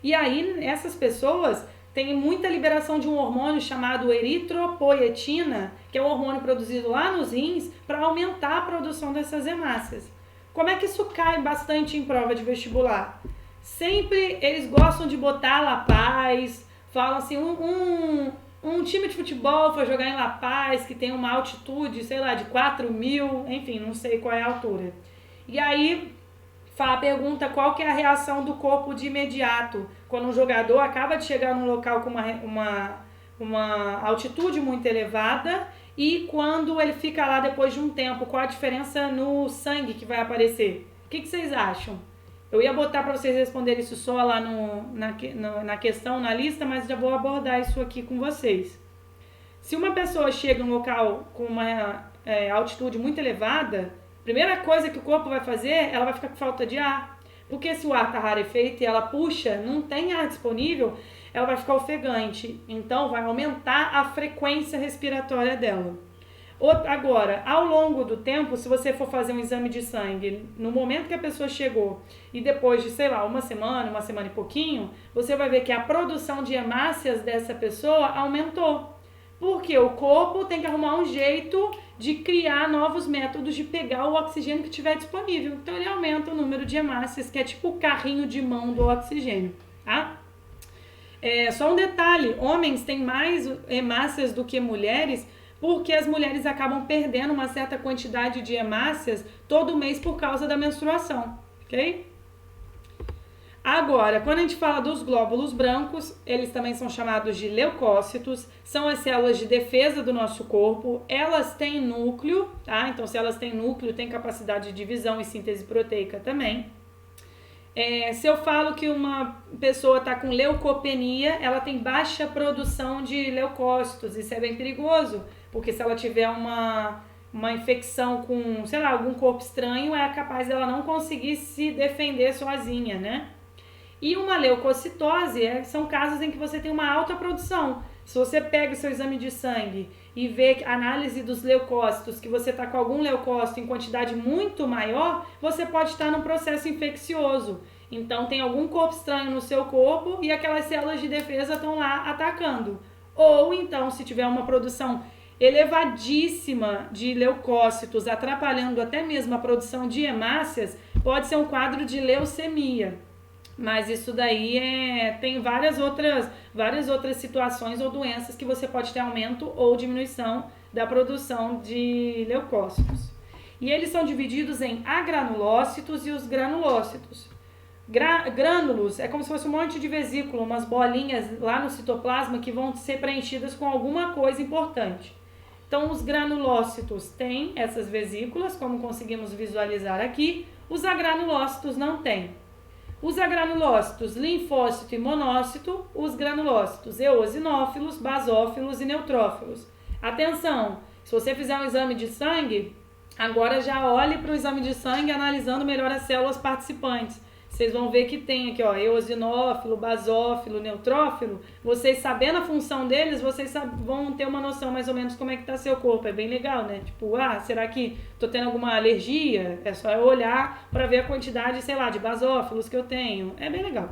E aí essas pessoas têm muita liberação de um hormônio chamado eritropoietina, que é um hormônio produzido lá nos rins para aumentar a produção dessas hemácias. Como é que isso cai bastante em prova de vestibular? sempre eles gostam de botar La Paz, falam assim, um time de futebol foi jogar em La Paz, que tem uma altitude, sei lá, de 4.000, enfim, não sei qual é a altura. E aí pergunta qual que é a reação do corpo de imediato, quando um jogador acaba de chegar num local com uma altitude muito elevada e quando ele fica lá depois de um tempo, qual a diferença no sangue que vai aparecer? O que vocês acham? Eu ia botar para vocês responderem isso só lá na questão, na lista, mas já vou abordar isso aqui com vocês. Se uma pessoa chega em um local com uma altitude muito elevada, a primeira coisa que o corpo vai fazer, ela vai ficar com falta de ar. Porque se o ar está rarefeito e ela puxa, não tem ar disponível, ela vai ficar ofegante. Então, vai aumentar a frequência respiratória dela. Agora, ao longo do tempo, se você for fazer um exame de sangue, no momento que a pessoa chegou e depois de, sei lá, uma semana e pouquinho, você vai ver que a produção de hemácias dessa pessoa aumentou. Porque o corpo tem que arrumar um jeito de criar novos métodos de pegar o oxigênio que tiver disponível. Então, ele aumenta o número de hemácias, que é tipo o carrinho de mão do oxigênio, tá? Só um detalhe, homens têm mais hemácias do que mulheres, porque as mulheres acabam perdendo uma certa quantidade de hemácias todo mês por causa da menstruação, ok? Agora, quando a gente fala dos glóbulos brancos, eles também são chamados de leucócitos, são as células de defesa do nosso corpo, elas têm núcleo, tá? Então, se elas têm núcleo, tem capacidade de divisão e síntese proteica também. Se eu falo que uma pessoa está com leucopenia, ela tem baixa produção de leucócitos, isso é bem perigoso, porque se ela tiver uma infecção com, sei lá, algum corpo estranho, é capaz dela não conseguir se defender sozinha, né? E uma leucocitose são casos em que você tem uma alta produção. Se você pega o seu exame de sangue e vê a análise dos leucócitos, que você está com algum leucócito em quantidade muito maior, você pode estar num processo infeccioso. Então tem algum corpo estranho no seu corpo e aquelas células de defesa estão lá atacando. Ou então, se tiver uma produção elevadíssima de leucócitos, atrapalhando até mesmo a produção de hemácias, pode ser um quadro de leucemia. Mas isso daí tem várias outras situações ou doenças que você pode ter aumento ou diminuição da produção de leucócitos. E eles são divididos em agranulócitos e os granulócitos. Grânulos é como se fosse um monte de vesícula, umas bolinhas lá no citoplasma que vão ser preenchidas com alguma coisa importante. Então, os granulócitos têm essas vesículas, como conseguimos visualizar aqui, os agranulócitos não têm. Os agranulócitos, linfócito e monócito, os granulócitos eosinófilos, basófilos e neutrófilos. Atenção, se você fizer um exame de sangue, agora já olhe para o exame de sangue analisando melhor as células participantes. Vocês vão ver que tem aqui, ó, eosinófilo, basófilo, neutrófilo. Vocês sabendo a função deles, vocês vão ter uma noção mais ou menos como é que está seu corpo. É bem legal, né? Tipo, será que tô tendo alguma alergia? É só eu olhar para ver a quantidade, sei lá, de basófilos que eu tenho. É bem legal.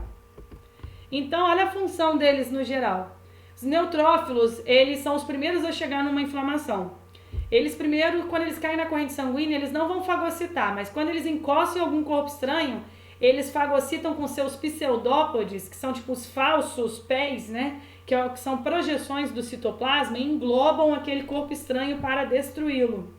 Então, olha a função deles no geral. Os neutrófilos, eles são os primeiros a chegar numa inflamação. Eles primeiro, quando eles caem na corrente sanguínea, eles não vão fagocitar, mas quando eles encostam em algum corpo estranho, eles fagocitam com seus pseudópodes, que são tipo os falsos pés, né? Que são projeções do citoplasma e englobam aquele corpo estranho para destruí-lo.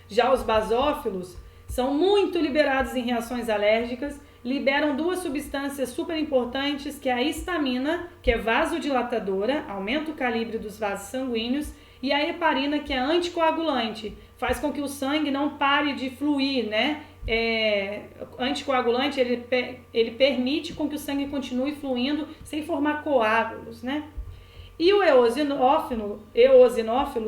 Já os basófilos são muito liberados em reações alérgicas, liberam duas substâncias super importantes, que é a histamina, que é vasodilatadora, aumenta o calibre dos vasos sanguíneos, e a heparina, que é anticoagulante, faz com que o sangue não pare de fluir, né? Anticoagulante, ele permite com que o sangue continue fluindo sem formar coágulos, né? E o eosinófilo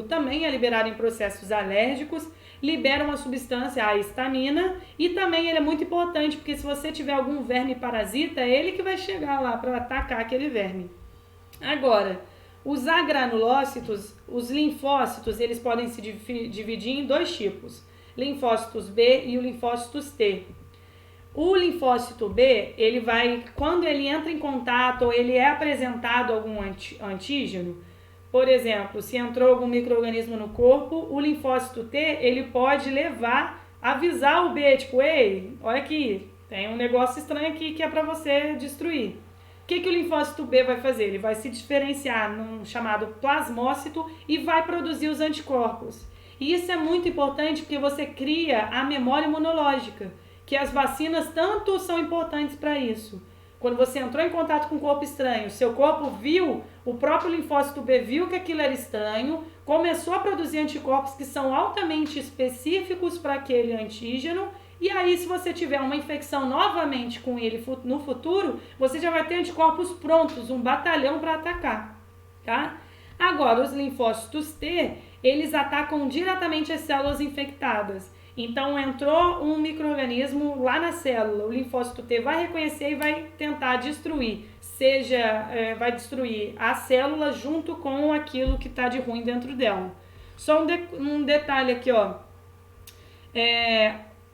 também é liberado em processos alérgicos, libera uma substância, a histamina, e também ele é muito importante, porque se você tiver algum verme parasita, é ele que vai chegar lá para atacar aquele verme. Agora, os agranulócitos, os linfócitos, eles podem se dividir em dois tipos. Linfócitos B e o linfócitos T. O linfócito B, ele vai, quando ele entra em contato ou ele é apresentado algum antígeno, por exemplo, se entrou algum micro-organismo no corpo, o linfócito T, ele pode avisar o B, tipo, ei, olha aqui, Tem um negócio estranho aqui que é para você destruir. O que o linfócito B vai fazer? Ele vai se diferenciar num chamado plasmócito e vai produzir os anticorpos. E isso é muito importante porque você cria a memória imunológica, que as vacinas tanto são importantes para isso. Quando você entrou em contato com um corpo estranho, seu corpo viu, o próprio linfócito B viu que aquilo era estranho, começou a produzir anticorpos que são altamente específicos para aquele antígeno. E aí, se você tiver uma infecção novamente com ele no futuro, você já vai ter anticorpos prontos, um batalhão para atacar, tá? Agora, os linfócitos T, eles atacam diretamente as células infectadas. Então, entrou um micro-organismo lá na célula, o linfócito T vai reconhecer e vai tentar destruir, vai destruir a célula junto com aquilo que está de ruim dentro dela. Só um detalhe aqui, ó.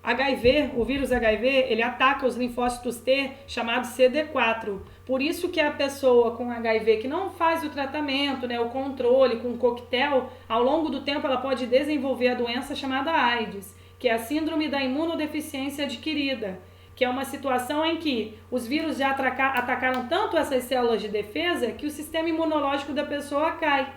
HIV, o vírus HIV, ele ataca os linfócitos T, chamado CD4. Por isso que a pessoa com HIV que não faz o tratamento, né, o controle com coquetel, ao longo do tempo ela pode desenvolver a doença chamada AIDS, que é a síndrome da imunodeficiência adquirida, que é uma situação em que os vírus já atacaram tanto essas células de defesa que o sistema imunológico da pessoa cai.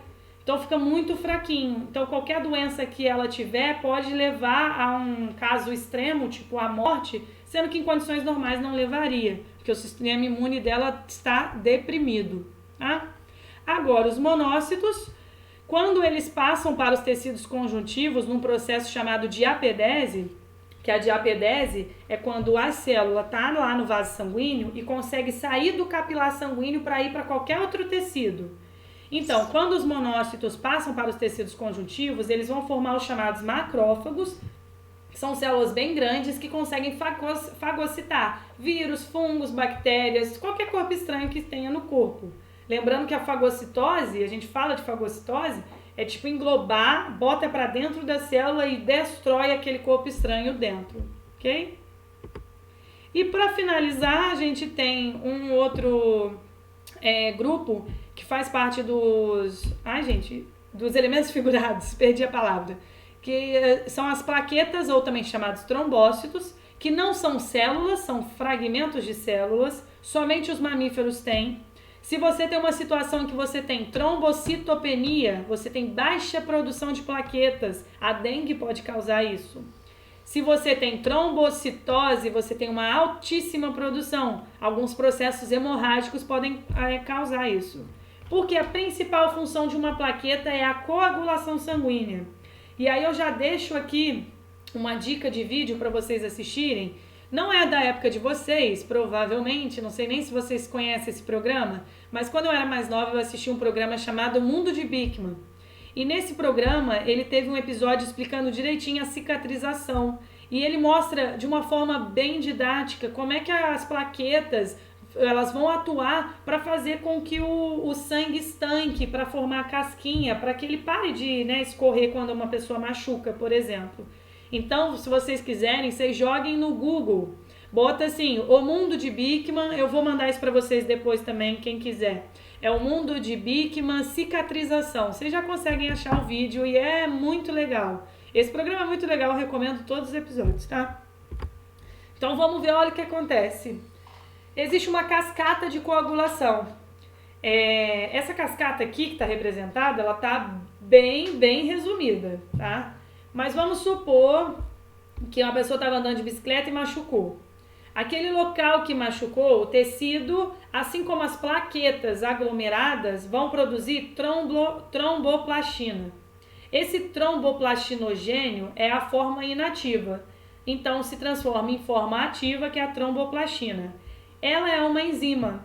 Então fica muito fraquinho. Então qualquer doença que ela tiver pode levar a um caso extremo, tipo a morte, sendo que em condições normais não levaria, porque o sistema imune dela está deprimido, tá? Agora, os monócitos, quando eles passam para os tecidos conjuntivos num processo chamado diapedese, que a diapedese é quando a célula está lá no vaso sanguíneo e consegue sair do capilar sanguíneo para ir para qualquer outro tecido. Então, quando os monócitos passam para os tecidos conjuntivos, eles vão formar os chamados macrófagos, que são células bem grandes que conseguem fagocitar vírus, fungos, bactérias, qualquer corpo estranho que tenha no corpo. Lembrando que a fagocitose, a gente fala de fagocitose, é tipo englobar, bota para dentro da célula e destrói aquele corpo estranho dentro, ok? E para finalizar, a gente tem um outro grupo que faz parte dos elementos figurados, perdi a palavra, que são as plaquetas, ou também chamados trombócitos, que não são células, são fragmentos de células, somente os mamíferos têm. Se você tem uma situação em que você tem trombocitopenia, você tem baixa produção de plaquetas, a dengue pode causar isso. Se você tem trombocitose, você tem uma altíssima produção. Alguns processos hemorrágicos podem causar isso. Porque a principal função de uma plaqueta é a coagulação sanguínea. E aí eu já deixo aqui uma dica de vídeo para vocês assistirem. Não é da época de vocês, provavelmente, não sei nem se vocês conhecem esse programa, mas quando eu era mais nova eu assisti um programa chamado Mundo de Bikman. E nesse programa ele teve um episódio explicando direitinho a cicatrização. E ele mostra de uma forma bem didática como é que as plaquetas elas vão atuar para fazer com que o sangue estanque, para formar casquinha, para que ele pare de escorrer quando uma pessoa machuca, por exemplo. Então, se vocês quiserem, vocês joguem no Google. Bota assim, o Mundo de Bikman, eu vou mandar isso para vocês depois também, quem quiser. É o Mundo de Bikman Cicatrização. Vocês já conseguem achar o vídeo e é muito legal. Esse programa é muito legal, eu recomendo todos os episódios, tá? Então vamos ver, olha o que acontece. Existe uma cascata de coagulação. Essa cascata aqui que está representada, ela está bem resumida, tá? Mas vamos supor que uma pessoa estava andando de bicicleta e machucou. Aquele local que machucou, o tecido, assim como as plaquetas aglomeradas, vão produzir tromboplastina. Esse tromboplastinogênio é a forma inativa, então se transforma em forma ativa, que é a tromboplastina. Ela é uma enzima.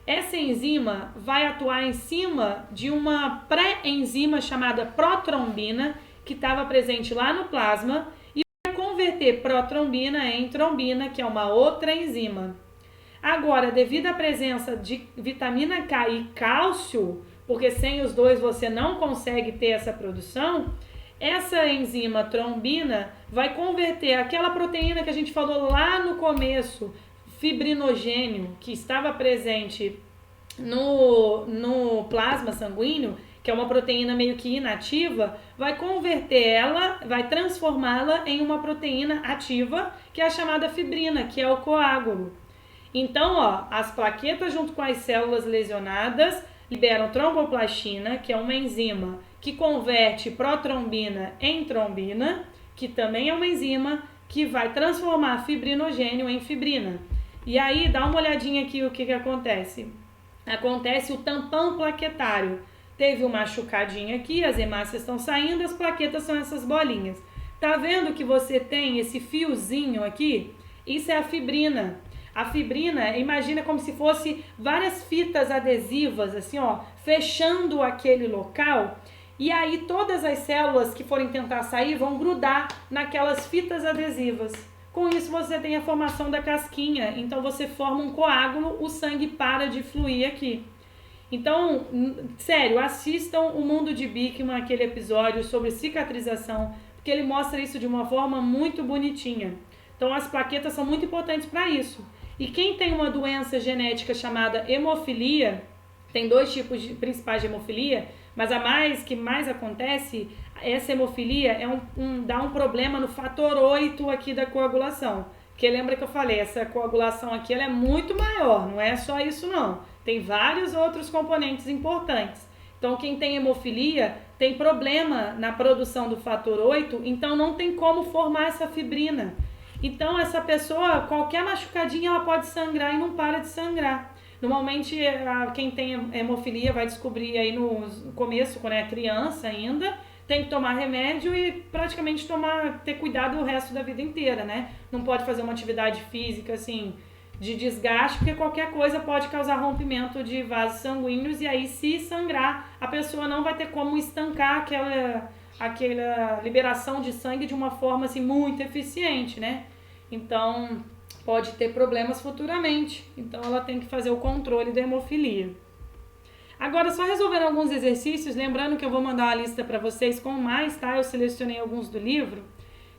Essa enzima vai atuar em cima de uma pré-enzima chamada protrombina, que estava presente lá no plasma, e vai converter protrombina em trombina, que é uma outra enzima. Agora, devido à presença de vitamina K e cálcio, porque sem os dois você não consegue ter essa produção, essa enzima trombina vai converter aquela proteína que a gente falou lá no começo, fibrinogênio, que estava presente no plasma sanguíneo, que é uma proteína meio que inativa, vai converter ela, vai transformá-la em uma proteína ativa, que é a chamada fibrina, que é o coágulo. Então, ó, as plaquetas junto com as células lesionadas liberam tromboplastina, que é uma enzima que converte protrombina em trombina, que também é uma enzima que vai transformar fibrinogênio em fibrina. E aí, dá uma olhadinha aqui o que acontece. Acontece o tampão plaquetário. Teve um machucadinho aqui, as hemácias estão saindo, as plaquetas são essas bolinhas. Tá vendo que você tem esse fiozinho aqui? Isso é a fibrina. A fibrina, imagina como se fosse várias fitas adesivas, assim, ó, fechando aquele local. E aí todas as células que forem tentar sair vão grudar naquelas fitas adesivas. Com isso você tem a formação da casquinha, então você forma um coágulo, o sangue para de fluir aqui. Então, sério, assistam o Mundo de Bikman, aquele episódio sobre cicatrização, porque ele mostra isso de uma forma muito bonitinha. Então as plaquetas são muito importantes para isso. E quem tem uma doença genética chamada hemofilia, tem 2 tipos principais de hemofilia, mas que mais acontece, essa hemofilia dá um problema no fator 8 aqui da coagulação. Porque lembra que eu falei, essa coagulação aqui ela é muito maior, não é só isso não. Tem vários outros componentes importantes. Então quem tem hemofilia tem problema na produção do fator 8, então não tem como formar essa fibrina. Então essa pessoa, qualquer machucadinha ela pode sangrar e não para de sangrar. Normalmente quem tem hemofilia vai descobrir aí no começo, quando é criança ainda, tem que tomar remédio e praticamente ter cuidado o resto da vida inteira, né? Não pode fazer uma atividade física assim de desgaste, porque qualquer coisa pode causar rompimento de vasos sanguíneos e aí se sangrar, a pessoa não vai ter como estancar aquela liberação de sangue de uma forma assim muito eficiente, né? Então pode ter problemas futuramente. Então ela tem que fazer o controle da hemofilia. Agora, só resolvendo alguns exercícios, lembrando que eu vou mandar uma lista para vocês com mais, tá? Eu selecionei alguns do livro.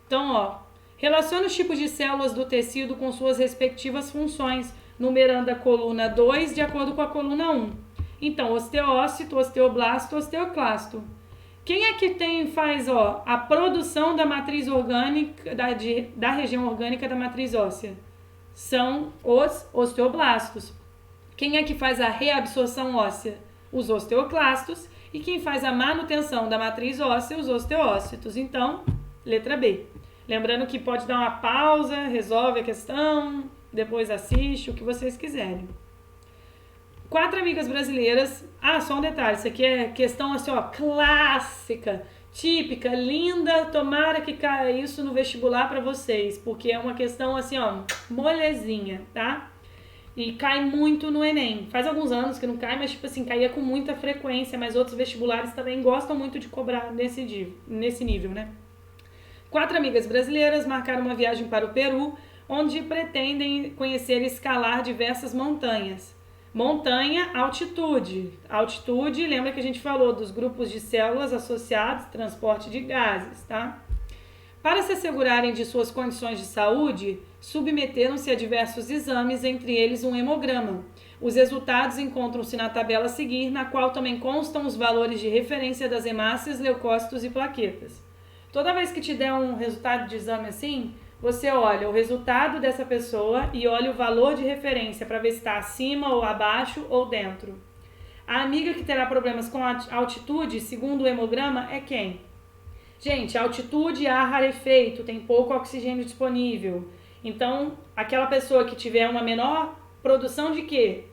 Então, ó, relaciona os tipos de células do tecido com suas respectivas funções, numerando a coluna 2 de acordo com a coluna 1. Então, osteócito, osteoblasto, osteoclasto. Quem é que faz a produção da matriz orgânica, da região orgânica da matriz óssea? São os osteoblastos. Quem é que faz a reabsorção óssea? Os osteoclastos. E quem faz a manutenção da matriz óssea? Os osteócitos. Então, letra B. Lembrando que pode dar uma pausa, resolve a questão, depois assiste, o que vocês quiserem. 4 amigas brasileiras. Só um detalhe, isso aqui é questão assim, ó, clássica, típica, linda. Tomara que caia isso no vestibular para vocês, porque é uma questão assim, ó, molezinha, tá? E cai muito no Enem. Faz alguns anos que não cai, mas tipo assim, caía com muita frequência, mas outros vestibulares também gostam muito de cobrar nesse nível, né? 4 amigas brasileiras marcaram uma viagem para o Peru, onde pretendem conhecer e escalar diversas montanhas. Montanha, altitude. Altitude, lembra que a gente falou dos grupos de células associados, transporte de gases, tá? Para se assegurarem de suas condições de saúde, submeteram-se a diversos exames, entre eles um hemograma. Os resultados encontram-se na tabela a seguir, na qual também constam os valores de referência das hemácias, leucócitos e plaquetas. Toda vez que te der um resultado de exame assim, você olha o resultado dessa pessoa e olha o valor de referência para ver se está acima ou abaixo ou dentro. A amiga que terá problemas com a altitude, segundo o hemograma, é quem? Gente, altitude, ar rarefeito, tem pouco oxigênio disponível. Então, aquela pessoa que tiver uma menor produção de quê?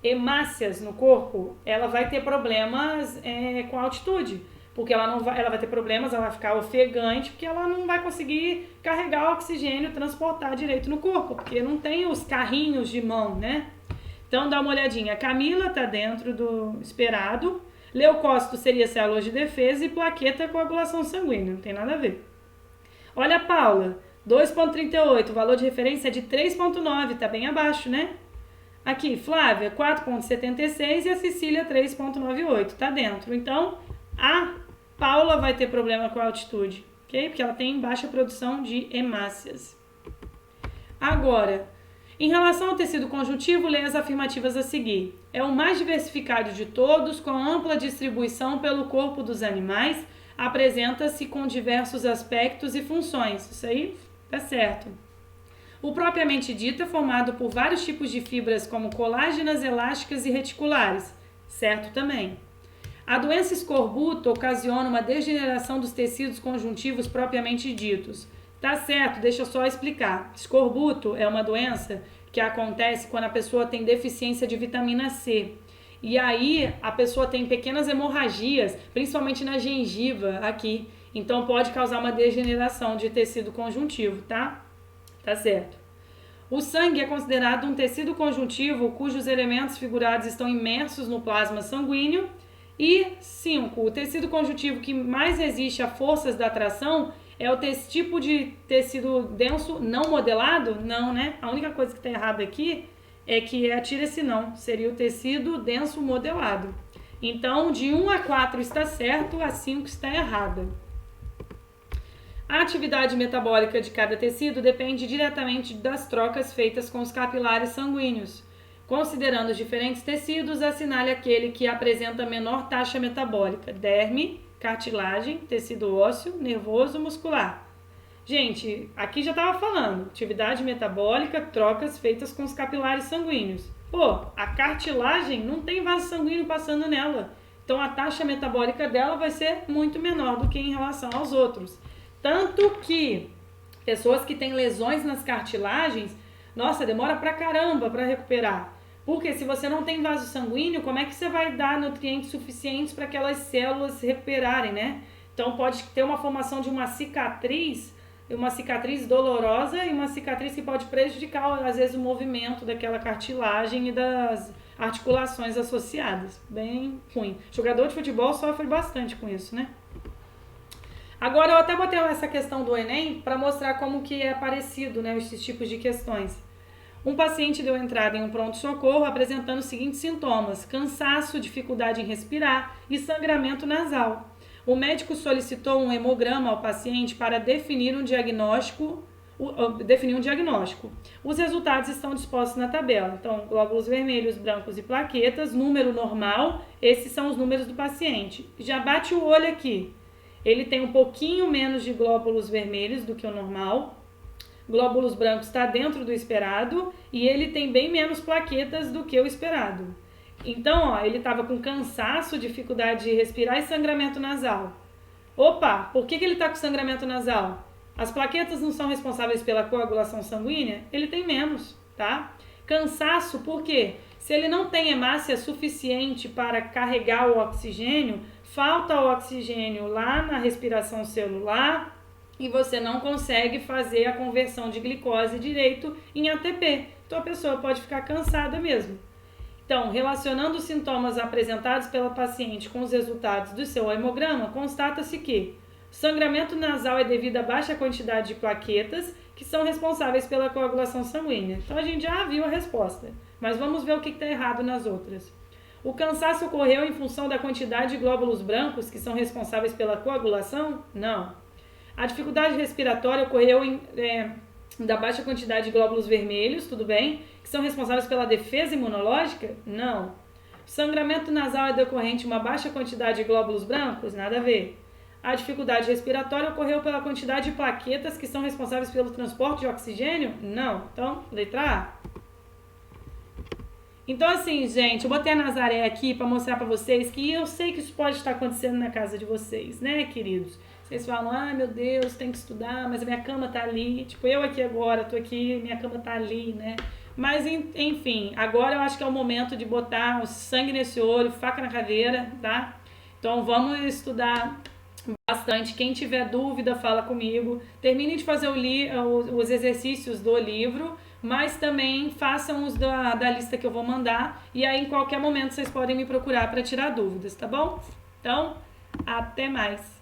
Hemácias no corpo, ela vai ter problemas com altitude. Porque ela vai ter problemas, ela vai ficar ofegante, porque ela não vai conseguir carregar o oxigênio, transportar direito no corpo, porque não tem os carrinhos de mão, né? Então dá uma olhadinha. A Camila tá dentro do esperado. Leucócito seria células de defesa e plaqueta coagulação sanguínea, não tem nada a ver. Olha a Paula, 2,38, o valor de referência é de 3,9, tá bem abaixo, né? Aqui, Flávia, 4,76 e a Cecília, 3,98, tá dentro. Então, a Paula vai ter problema com a altitude, ok? Porque ela tem baixa produção de hemácias. Agora, Em relação ao tecido conjuntivo, leia as afirmativas a seguir. É o mais diversificado de todos, com ampla distribuição pelo corpo dos animais, apresenta-se com diversos aspectos e funções. Isso aí tá certo. O propriamente dito é formado por vários tipos de fibras, como colágenas, elásticas e reticulares. Certo também. A doença escorbuto ocasiona uma degeneração dos tecidos conjuntivos propriamente ditos. Tá certo, deixa eu só explicar. Escorbuto é uma doença que acontece quando a pessoa tem deficiência de vitamina C. E aí a pessoa tem pequenas hemorragias, principalmente na gengiva aqui. Então pode causar uma degeneração de tecido conjuntivo, tá? Tá certo. O sangue é considerado um tecido conjuntivo cujos elementos figurados estão imersos no plasma sanguíneo. E 5. O tecido conjuntivo que mais resiste a forças da atração é o tipo de tecido denso não modelado? Não, né? A única coisa que está errada aqui é que tira esse não. Seria o tecido denso modelado. Então, de 1 a 4 está certo, a 5 está errada. A atividade metabólica de cada tecido depende diretamente das trocas feitas com os capilares sanguíneos. Considerando os diferentes tecidos, assinale aquele que apresenta menor taxa metabólica: derme, cartilagem, tecido ósseo, nervoso, muscular. Gente, aqui já estava falando, atividade metabólica, trocas feitas com os capilares sanguíneos. Pô, a cartilagem não tem vaso sanguíneo passando nela, então a taxa metabólica dela vai ser muito menor do que em relação aos outros. Tanto que pessoas que têm lesões nas cartilagens, nossa, demora pra caramba para recuperar. Porque se você não tem vaso sanguíneo, como é que você vai dar nutrientes suficientes para aquelas células se recuperarem, né? Então pode ter uma formação de uma cicatriz dolorosa e uma cicatriz que pode prejudicar, às vezes, o movimento daquela cartilagem e das articulações associadas. Bem ruim. Jogador de futebol sofre bastante com isso, né? Agora eu até botei essa questão do Enem para mostrar como que é parecido, né, esses tipos de questões. Um paciente deu entrada em um pronto-socorro apresentando os seguintes sintomas: cansaço, dificuldade em respirar e sangramento nasal. O médico solicitou um hemograma ao paciente para definir um diagnóstico. Os resultados estão dispostos na tabela. Então, glóbulos vermelhos, brancos e plaquetas, número normal, esses são os números do paciente. Já bate o olho aqui. Ele tem um pouquinho menos de glóbulos vermelhos do que o normal. Glóbulos brancos está dentro do esperado e ele tem bem menos plaquetas do que o esperado. Então, ó, ele estava com cansaço, dificuldade de respirar e sangramento nasal. Opa, por que ele está com sangramento nasal? As plaquetas não são responsáveis pela coagulação sanguínea? Ele tem menos, tá? Cansaço, por quê? Se ele não tem hemácia suficiente para carregar o oxigênio, falta o oxigênio lá na respiração celular e você não consegue fazer a conversão de glicose direito em ATP. Então a pessoa pode ficar cansada mesmo. Então, relacionando os sintomas apresentados pela paciente com os resultados do seu hemograma, constata-se que sangramento nasal é devido à baixa quantidade de plaquetas que são responsáveis pela coagulação sanguínea. Então a gente já viu a resposta, mas vamos ver o que está errado nas outras. O cansaço ocorreu em função da quantidade de glóbulos brancos que são responsáveis pela coagulação? Não. A dificuldade respiratória ocorreu da baixa quantidade de glóbulos vermelhos, tudo bem, que são responsáveis pela defesa imunológica? Não. O sangramento nasal é decorrente de uma baixa quantidade de glóbulos brancos? Nada a ver. A dificuldade respiratória ocorreu pela quantidade de plaquetas que são responsáveis pelo transporte de oxigênio? Não. Então, letra A. Então, assim, gente, eu botei a Nazaré aqui para mostrar para vocês que eu sei que isso pode estar acontecendo na casa de vocês, né, queridos? Vocês falam, ah, meu Deus, tem que estudar, mas a minha cama tá ali. Tipo, eu aqui agora, tô aqui, minha cama tá ali, né? Mas, enfim, agora eu acho que é o momento de botar o sangue nesse olho, faca na caveira, tá? Então, vamos estudar bastante. Quem tiver dúvida, fala comigo. Termine de fazer os exercícios do livro, mas também façam os da lista que eu vou mandar. E aí, em qualquer momento, vocês podem me procurar para tirar dúvidas, tá bom? Então, até mais!